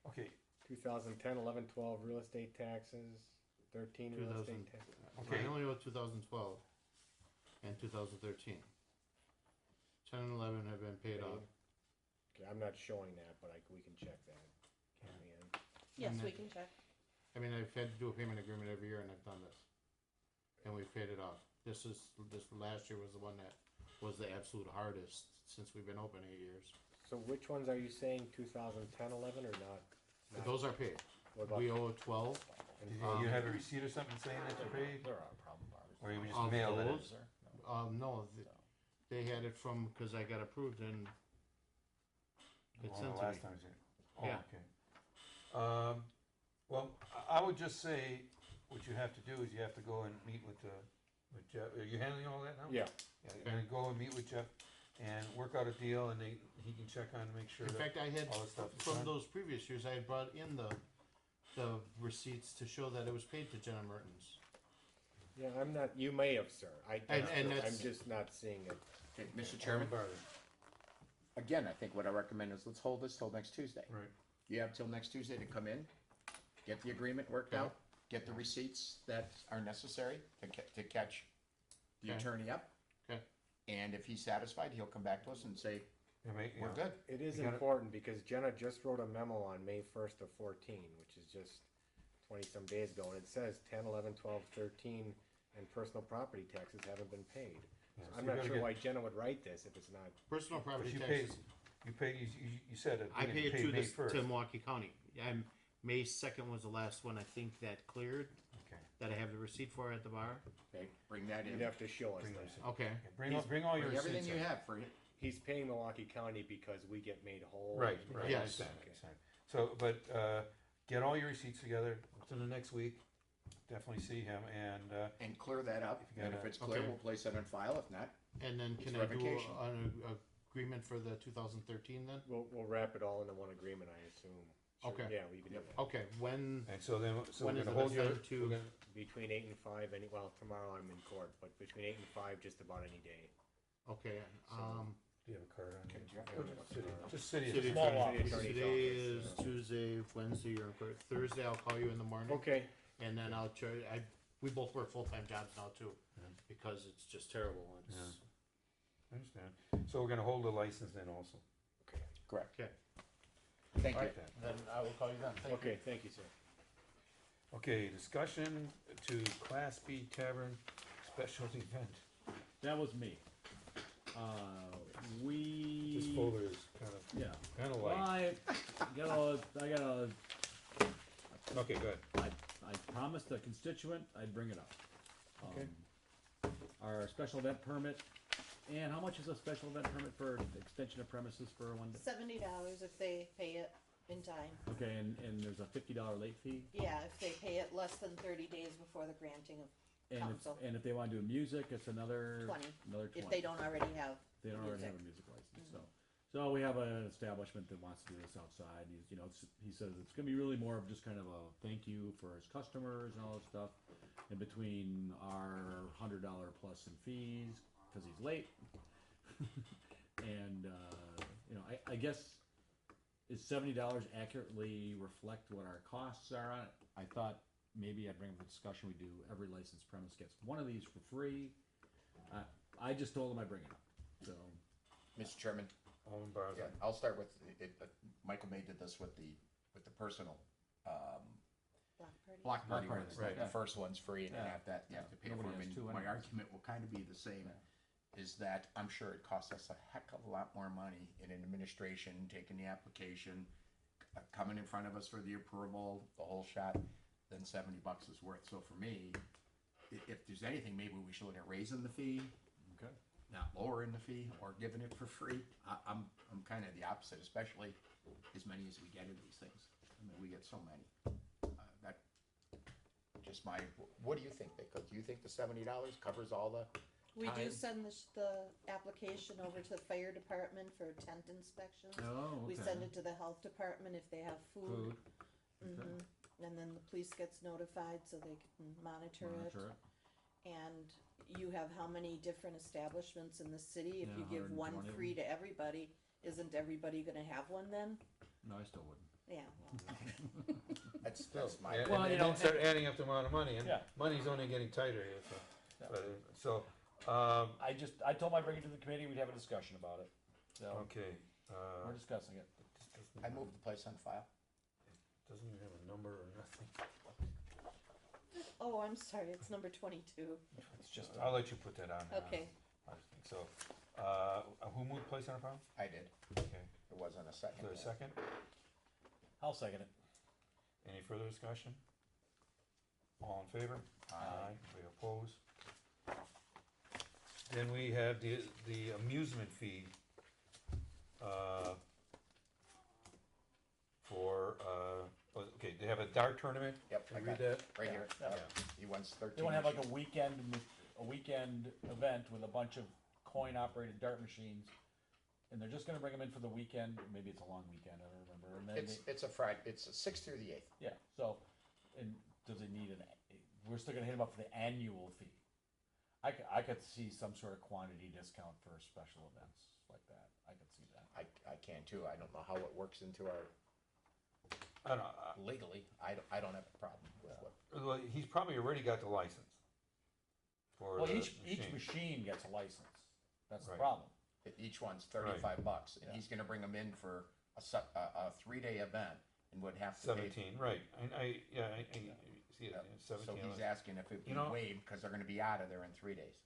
Okay. 2010, 11, 12 real estate taxes, 13 real estate taxes. Okay, I only owe 2012 and 2013. 10 and 11 have been paid off. Okay, I'm not showing that, but we can check that. Can we, Ann? Yes, And we then- can check. I mean, I've had to do a payment agreement every year, and I've done this, and we've paid it off. This last year was the one that was the absolute hardest since we've been open 8 years. So which ones are you saying, 2010, 11 or not? But those are paid. What about- We owe 12. Do you have a receipt or something saying that you paid? There are problem bars. Or you just Of mailed it in? those? No, they had it from, because I got approved and it Oh, sent to last me. time you said- Oh, Yeah. okay. Well, I would just say, what you have to do is you have to go and meet with Jeff. Are you handling all that now? Yeah. Yeah, you're gonna go and meet with Jeff and work out a deal, and he can check on, make sure In that fact, I had, all this stuff is from done. those previous years, I had brought in the receipts to show that it was paid to Jenna Mertens. Yeah, I'm not, you may have, sir. And I'm that's- just not seeing it. Okay, Mr. Chairman, again, I think what I recommend is let's hold this till next Tuesday. Right. You have till next Tuesday to come in, get the agreement worked out, get the receipts that are necessary to catch the Okay. attorney up. Okay. And if he's satisfied, he'll come back to us and say, we're good. It is You gotta- important because Jenna just wrote a memo on May 1st of 14, which is just 20 some days ago, and it says 10, 11, 12, 13, and personal property taxes haven't been paid. Yeah, So so I'm you not gotta sure get- why Jenna would write this if it's not. Personal But property you taxes. you said it. I you paid it paid to May this, 1st. to Milwaukee County. May 2nd was the last one I think that cleared, Okay. that I have the receipt for at the bar. Okay, bring that in. You'd have to show us Bring that. those in. Okay. Bring all your Bring everything receipts you in. have for it. He's paying Milwaukee County because we get made whole. Right, and- right. Yes. I understand. So, but, get all your receipts together within the next week, definitely see him, And clear that up, If you and gotta- if it's clear, Okay. we'll place it on file, if not, And then It's can I do revocation. an agreement for the 2013 then? We'll wrap it all into one agreement, I assume. Sure, Okay. Yeah, we can do that. Okay, when, and so then, so when we're is the gonna hold best your, time to? we're gonna- Between 8 and 5, well, tomorrow I'm in court, but between 8 and 5, just about any day. Okay, do you have a card on you? Jeff, Or I have a city- card. Just city. City Small attorney- office. Attorney's Today office, is yeah. Tuesday, Wednesday, you're in court. Thursday, I'll call you in the morning. Okay. And then I'll try, we both work full-time jobs now too, because it's just terrible. It's, I understand. So we're gonna hold the license then also. correct. Okay. Thank you. Alright, Then I will call you then. Thank you. Okay, thank you, sir. Okay, discussion to Class B Tavern special event. That was me. This folder is Yeah. kinda Well, light. I gotta, Okay, good. I promised a constituent I'd bring it up. Okay. Our special event permit, and how much is a special event permit for extension of premises for one day? $70 if they pay it in time. Okay, and there's a $50 late fee? Yeah, if they pay it less than 30 days before the granting of council. And if they wanna do music, it's another 20, another 20. if they don't already have. They don't already music. have a music license, So we have an establishment that wants to do this outside. He says it's going to be really more of just kind of a thank you for his customers and all this stuff. In between our $100 plus in fees because he's late, and I guess is $70 accurately reflect what our costs are on it? I thought maybe I'd bring up the discussion we do. Every licensed premise gets one of these for free. I just told him I'd bring it up. So, Mr. Chairman, Alderman Barza. yeah, I'll start with it. Michael May did this with the personal block party party, ones. right. The first one's free, and then Yeah. after that you have to pay for Nobody them. has And two my anyways. argument will kind of be the same. Is that I'm sure it costs us a heck of a lot more money in an administration, taking the application, coming in front of us for the approval, the whole shot, than $70 is worth. So for me, if there's anything, maybe we should look at raising the fee, Okay. not lowering the fee or giving it for free. I'm kind of the opposite, especially as many as we get of these things. I mean, we get so many. That just my. What do you think, Because do you think the $70 covers all the? We do time? send the application over to the fire department for tent inspections. Oh, We okay. send it to the health department if they have food. Okay. And then the police gets notified so they can monitor it. Monitor it. And you have how many different establishments in the city? If Yeah, you give one 120 of free to everybody, isn't everybody gonna have one then? No, I still wouldn't. Yeah, well, That's my. And, Well, and you then know, start adding up the amount of money, and Yeah. money's only getting tighter here, so. Yeah. So, I told him I'd bring it to the committee. We'd have a discussion about it. So okay, we're discussing it. I moved the place on file. doesn't even have a number or nothing. oh, I'm sorry, it's number 22. It's just, I'll let you put that on. Okay. I just think so. Who moved place on a file? I did. Okay, It wasn't a is second. there a second? I'll second it. Any further discussion? All in favor? Aye. We oppose? Then we have the amusement fee, okay, they have a dart tournament? Yep, Can I you got read that? Right here. Yeah. He wants 13. They want to have like machines. a weekend event with a bunch of coin operated dart machines, and they're just going to bring them in for the weekend. Maybe it's a long weekend. I don't remember. And then It's a Friday. It's a 6th through the 8th. yeah. So, and does it need we're still going to hit them up for the annual fee. I could see some sort of quantity discount for special events like that. I could see that. I can too. I don't know how it works into our I don't, legally. I don't have a problem with what. well, he's probably already got the license. For Well, the each machine gets a license. That's the Right. problem. Each one's $35, and Yeah. he's going to bring them in for a 3-day event and would have to pay. 17, right, I see it, Yep. yeah, So 17. he's asking if it be You know- waived because they're going to be out of there in 3 days.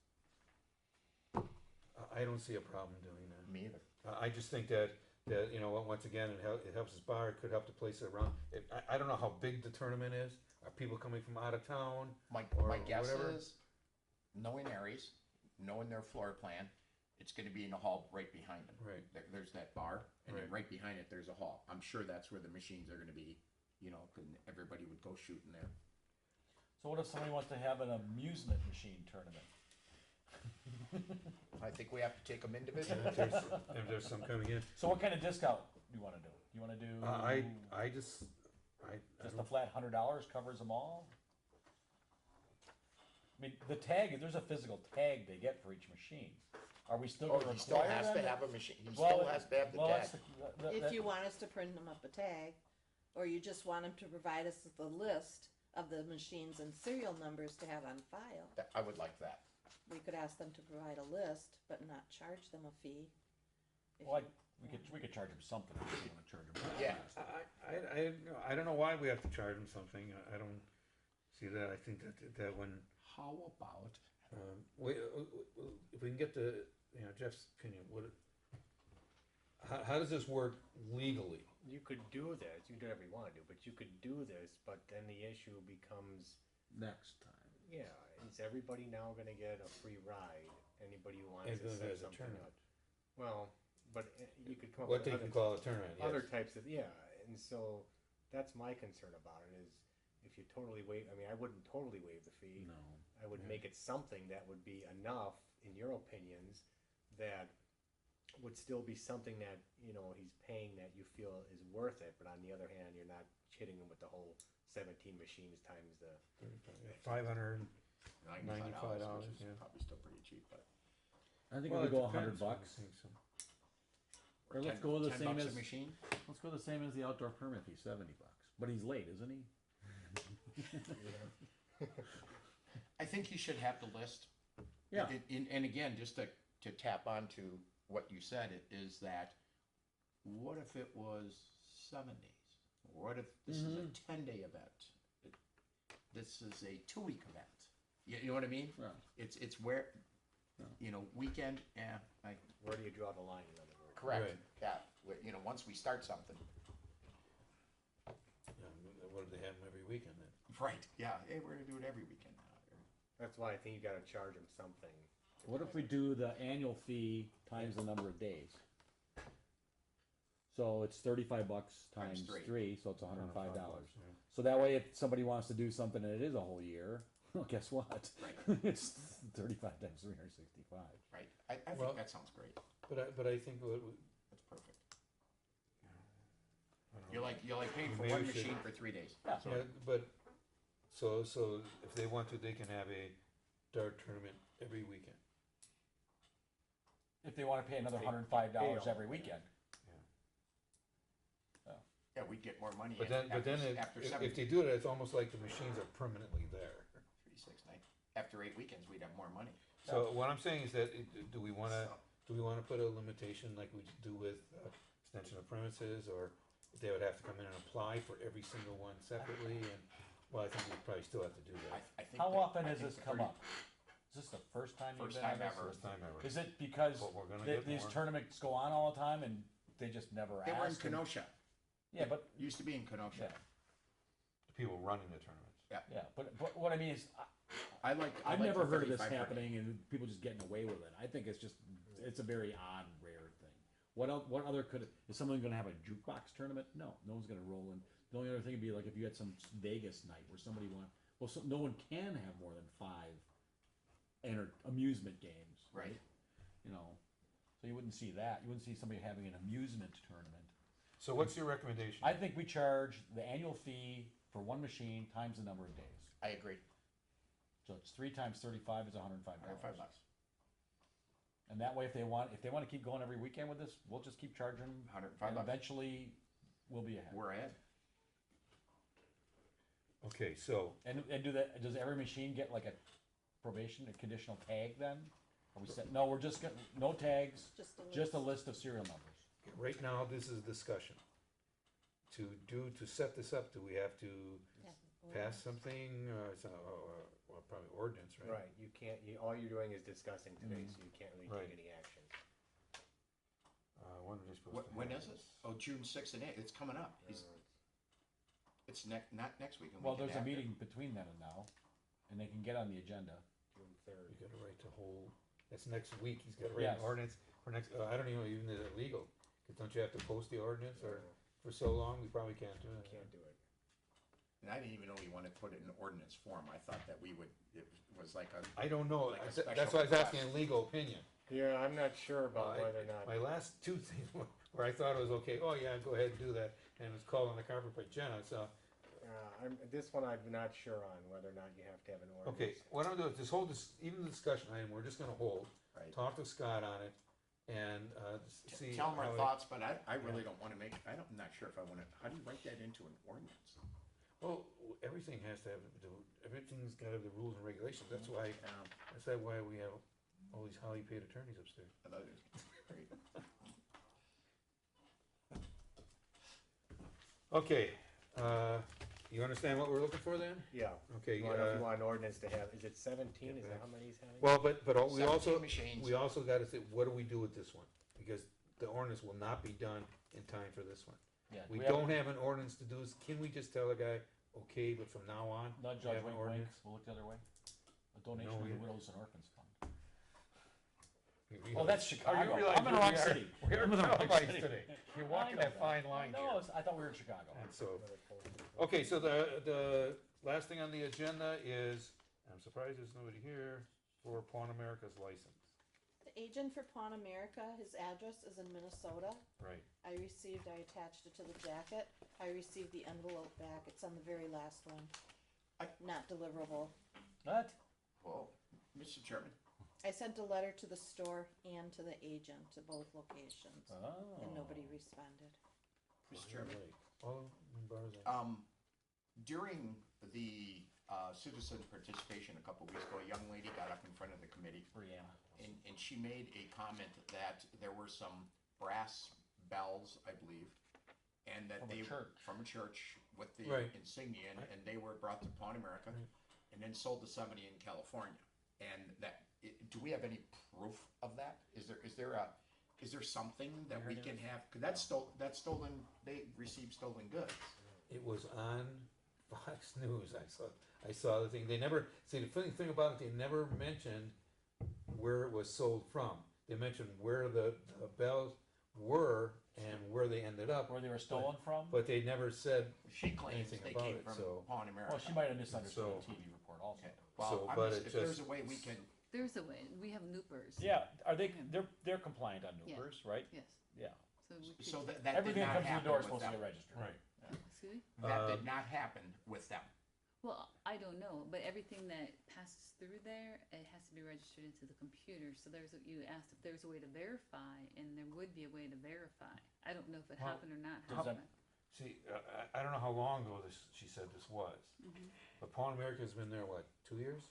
I don't see a problem doing that. Me either. I just think that, once again, it helps his bar, it could help the place around. I don't know how big the tournament is, are people coming from out of town? My Or guess whatever. is, knowing Aries, knowing their floor plan, it's going to be in the hall right behind them. Right. There's that bar, and then Right. right behind it, there's a hall. I'm sure that's where the machines are going to be, and everybody would go shooting there. So what if somebody wants to have an amusement machine tournament? I think we have to take them individually. If there's some coming in. So what kind of discount do you want to do? You want to do I just just a flat $100 covers them all? I mean, the tag, there's a physical tag they get for each machine. Are we still Oh, going to he still require has them to have a machine. He Well, still has to have the well, tag. that's the- If that- you want us to print them up a tag, or you just want them to provide us with a list of the machines and serial numbers to have on file, I would like that. we could ask them to provide a list, but not charge them a fee. If Well, you- we could charge them something if you want to charge them. Yeah. I don't know why we have to charge them something, I don't see that, I think that when, How about? if we can get Jeff's opinion, how does this work legally? You could do this, you can do whatever you wanna do, but you could do this, but then the issue becomes, Next time. yeah, is everybody now gonna get a free ride? Anybody who wants As to long as set there's a something tournament. up? Well, but you could come up What with they other, can call a tournament, other yes. types of, yeah, and so that's my concern about it is if you totally waive, I mean, I wouldn't totally waive the fee. No. I would Yeah. make it something that would be enough, in your opinions, that would still be something that, you know, he's paying that you feel is worth it, but on the other hand, you're not hitting him with the whole 17 machines times the. $595, which is yeah. probably still pretty cheap, but. I think Well, if we it go depends on $100, the thing, so. or let's 10 go the 10 same bucks as a machine? let's go the same as the outdoor permit fee, $70. But he's late, isn't he? I think he should have the list. Yeah. And again, just to tap onto what you said, is that, what if it was 7 days? What if this is a 10-day event? This is a 2-week event. You know what I mean? Yeah. It's where, you know, weekend, Where do you draw the line, in other words? correct, Right. yeah. You know, once we start something. Yeah, what if they have them every weekend then? Right, yeah, hey, we're gonna do it every weekend now. That's why I think you gotta charge him something. What if we do the annual fee times the number of days? So it's $35 times Times 3. 3, so it's $105. Yeah. So that way, if somebody wants to do something and it is a whole year, well, guess what? Right. It's 35 times 365. Right, I Well- think that sounds great. But I think what, That's perfect. I don't You're know. like paying for Maybe one we should- machine for 3 days. Yeah. So- Yeah, but, so if they want to, they can have a dart tournament every weekend. If they want to pay another Pay- $105 pay every weekend. Yeah, we'd get more money. But then, after if 7, they do it, it's almost like the machines are permanently there. 3, 6, 9. After 8 weekends, we'd have more money. So what I'm saying is that, do we wanna put a limitation like we do with extension of premises, or if they would have to come in and apply for every single one separately, and, well, I think we probably still have to do that. I think How that- often I has think this the come 30 up? Is this the first time you've First been on time this? ever. First time ever. Is it because But we're gonna get these more. tournaments go on all the time and they just never They were in ask? and- Kenosha. Yeah, but Used to be in Kenosha. yeah, The people running the tournaments. yeah, but what I mean is, I I've like never the heard of this 35 per day. happening and people just getting away with it. I think it's just it's a very odd, rare thing. What else? What other could? Is someone going to have a jukebox tournament? No, no one's going to roll in. The only other thing would be like if you had some Vegas night where somebody no one can have more than 5 amusement games, Right. You know, so you wouldn't see that. You wouldn't see somebody having an amusement tournament. So what's your recommendation? I think we charge the annual fee for one machine times the number of days. I agree. So it's 3 times 35 is $105. $105. And that way, if they want to keep going every weekend with this, we'll just keep charging them. $105. And eventually, we'll be ahead. We're ahead. Okay, so, And do that? Does every machine get like a probation, a conditional tag then? Are we set? No, we're just getting no tags. Just a a list of serial numbers. right now, this is discussion. To set this up, do we have to pass something, or probably ordinance, right? Right, you can't, all you're doing is discussing today, so you can't really Right. take any action. When are they supposed to When have is it? this? Oh, June 6th and 8th. It's coming up. It's not next week. Well, there's a meeting between then and now, and they can get on the agenda. June 3rd. You got a right to hold, that's next week, he's got to write an Yes. ordinance for next, I don't even know is it legal? Cause don't you have to post the ordinance, or for so long, we probably can't do it. Can't do it. And I didn't even know we wanted to put it in ordinance form. I thought that it was like a. I don't know, Like a that's special why I was asking request. a legal opinion. Yeah, I'm not sure about whether or not. My last 2 things where I thought it was okay, oh yeah, go ahead and do that, and it was called on the carpet by Jenna, so, This one I'm not sure on whether or not you have to have an ordinance. okay, what I'm gonna do is just hold this, even the discussion item, we're just gonna hold, Right. talk to Scott on it, and, see. Tell them our how it- thoughts, but I really don't want to make. I'm not sure if I want to. How do you write that into an ordinance? Well, everything has to have, everything's gotta have the rules and regulations, that's why we have all these highly paid attorneys upstairs. I thought it was great. Okay, you understand what we're looking for then? Yeah. Okay, You want an ordinance to have, is it 17, is that how many he's having? well, but we 17 also, machines. we also gotta say, what do we do with this one? Because the ordinance will not be done in time for this one. Yeah. We don't have an ordinance to do this, can we just tell the guy, okay, but from now on, Nudge, we judge, have an wink, wink. ordinance? We'll look the other way. A donation No, to the we- Widows and Orphans Fund. You Oh, know, that's you Chicago. realize I'm in the where wrong we are? city. We're I'm in in the wrong Allis city. today. You're I walking know that fine line No, here. I thought we were in Chicago. And so, okay, so the last thing on the agenda is, I'm surprised there's nobody here, for Pawn America's license. The agent for Pawn America, his address is in Minnesota. Right. I attached it to the jacket. I received the envelope back. It's on the very last one. Not deliverable. What? Whoa, Mr. Chairman. I sent a letter to the store and to the agent to both locations, Oh. and nobody responded. Mr. Chairman. Oh, bars. During the citizen participation a couple weeks ago, a young lady got up in front of the committee. Brianna. And she made a comment that there were some brass bells, I believe, and that from a church with the Right. insignia, and they were brought to Pawn America and then sold to somebody in California. And do we have any proof of that? Is there something that we can have? Because that's stolen. They received stolen goods. It was on Fox News. I saw the thing. They never see the funny thing about it. They never mentioned where it was sold from. They mentioned where the bells were and where they ended up. Where they were stolen from? But they never said She claims anything they about came it. from So Pawn America. Well, she might have misunderstood So- the TV report also. Okay. Well, So, I'm but just, it if there's just- a way we can. There's a way. We have Noopers. Yeah, are they're compliant on Yeah. Noopers, right? Yes. Yeah. So we could. So that Everything did that not comes in the happen door is with supposed to them. get registered. Right. Excuse me? That did not happen with them. Well, I don't know, but everything that passes through there, it has to be registered into the computer. So you asked if there's a way to verify, and there would be a way to verify. I don't know if it Well, happened or not does that- happened. see, I don't know how long ago she said this was, Mhm. but Pawn America's been there what 2 years?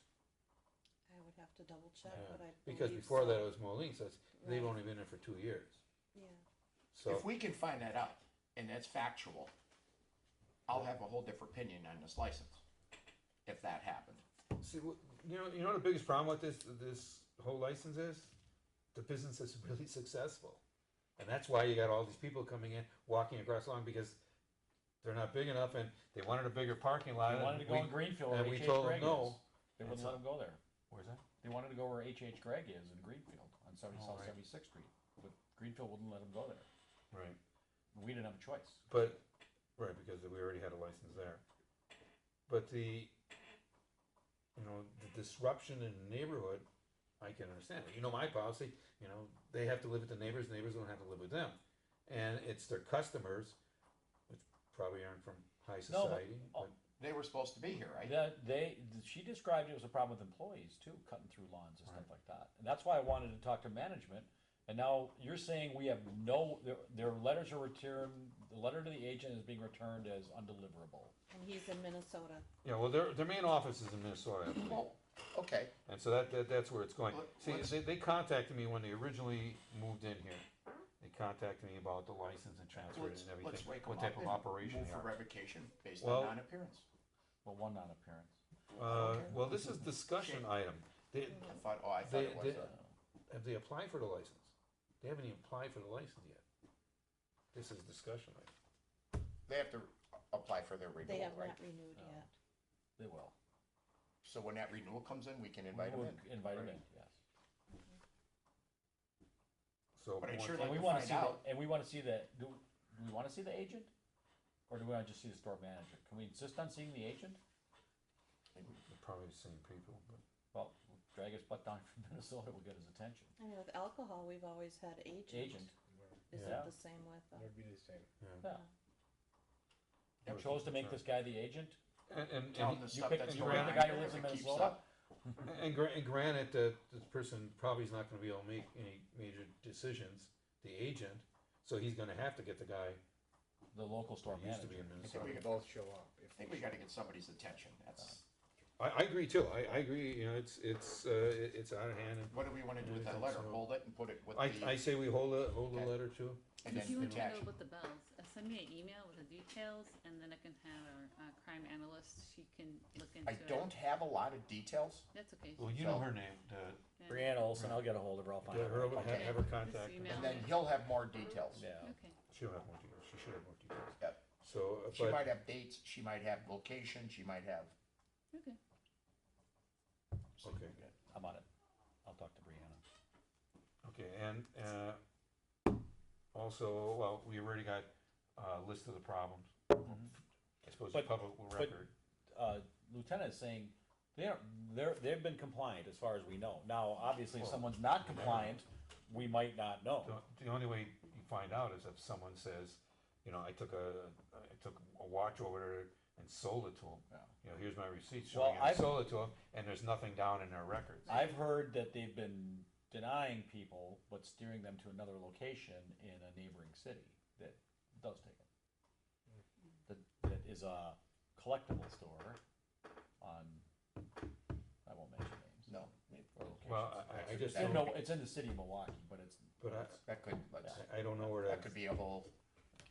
I would have to double check, Yeah. but I Because believe before so. that it was Moline, so they've Right. only been there for 2 years. Yeah. So If we can find that out, and that's factual, I'll have a whole different opinion on this license, if that happened. see, you know the biggest problem with this whole license is the business is really successful, and that's why you got all these people coming in, walking across the lawn because they're not big enough, and they wanted a bigger parking lot. They wanted to go in Greenfield where and we H.H. told them Gregg no. is. They wouldn't And let so- them go there. Where's that? They wanted to go where H.H. Gregg is in Greenfield on 70 Oh, South right. 76th Street, but Greenfield wouldn't let them go there. Right. We didn't have a choice. But, right, because we already had a license there. But the disruption in the neighborhood, I can understand. You know my policy, they have to live with the neighbors don't have to live with them. And it's their customers, which probably aren't from high No, but- society, oh, but They were supposed to be here, right? She described it was a problem with employees too, cutting through lawns and stuff like that. And that's why I wanted to talk to management. And now you're saying we have their letters are returned, the letter to the agent is being returned as undeliverable. And he's in Minnesota. yeah, well, their main office is in Minnesota, I believe. Well, okay. And so that's where it's going. See, they contacted me when they originally moved in here. They contacted me about the license and transfer Let's and everything. wake What them type up of and operation move they for are. revocation based Well- on non-appearance. Well, one non-appearance. Well, this is discussion item. I thought it was. Have they applied for the license? They haven't even applied for the license yet. This is discussion item. They have to apply for their renewal, They have right? not renewed yet. They will. So when that renewal comes in, we can invite them We'll in. invite them in, yes. So, But I'd once- sure And like we to wanna find see out. and we wanna see do we wanna see the agent? Or do we wanna just see the store manager? Can we insist on seeing the agent? they're probably the same people, but. Well, we'll drag his butt down from Minnesota, we'll get his attention. I mean, with alcohol, we've always had agent. Agent. Is Yeah. it the same with, It'd be the same. Yeah. You chose to make this guy the agent? And Tell them the You stuff picked that's you going picked on the guy here, who lives if in it keeps Minnesota? up. and granted that this person probably is not gonna be able to make any major decisions, the agent, so he's gonna have to get the guy The local store who used to be manager. in I think we Minnesota. could both show up. I think we gotta get somebody's attention, that's, I agree too, I agree, it's out of hand, what do we wanna do with that I think letter? so. Hold it and put it with I the, say we hold the Okay. letter too. and If you then want to know attach. about the bells, send me an email with the details, and then I can have our crime analyst. She can look into I it. don't have a lot of details. That's okay. Well, you know her name, Yeah. Brianna Olson, I'll get a hold of her, I'll find yeah, her. have her contact, Just email And then me. he'll have more details. Yeah. Okay. she'll have more details, she should have more details. Yep. So, She might but, have dates, she might have location, she might have. Okay. okay, I'm on it. I'll talk to Brianna. okay, and, also, well, we already got a list of the problems. I suppose it's But- public but- record. Lieutenant is saying They've been compliant as far as we know. Now, obviously, if someone's not compliant, we might not know. The only way you find out is if someone says, you know, I took a watch over there and sold it to them. Yeah. You know, here's my receipt Well, showing I I've- sold it to them, and there's nothing down in their records. I've heard that they've been denying people, but steering them to another location in a neighboring city that does take them. That is a collectible store on, I won't mention names. No. Or locations. Well, I just It's in don't, it's in the city of Milwaukee, but it's but That could, let's, I don't know where that that, could be a whole,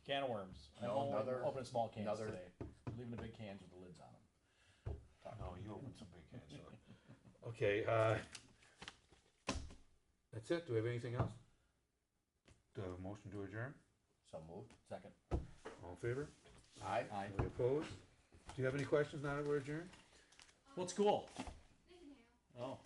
can of worms. I No, know another- opening small cans another- today. Leaving the big cans with the lids on them. no, you opened some big cans, so. Okay, that's it. Do we have anything else? Do I have a motion to adjourn? so moved. Second. All in favor? Aye. Aye. Any opposed? Do you have any questions now that we're adjourned? What's cool? Oh.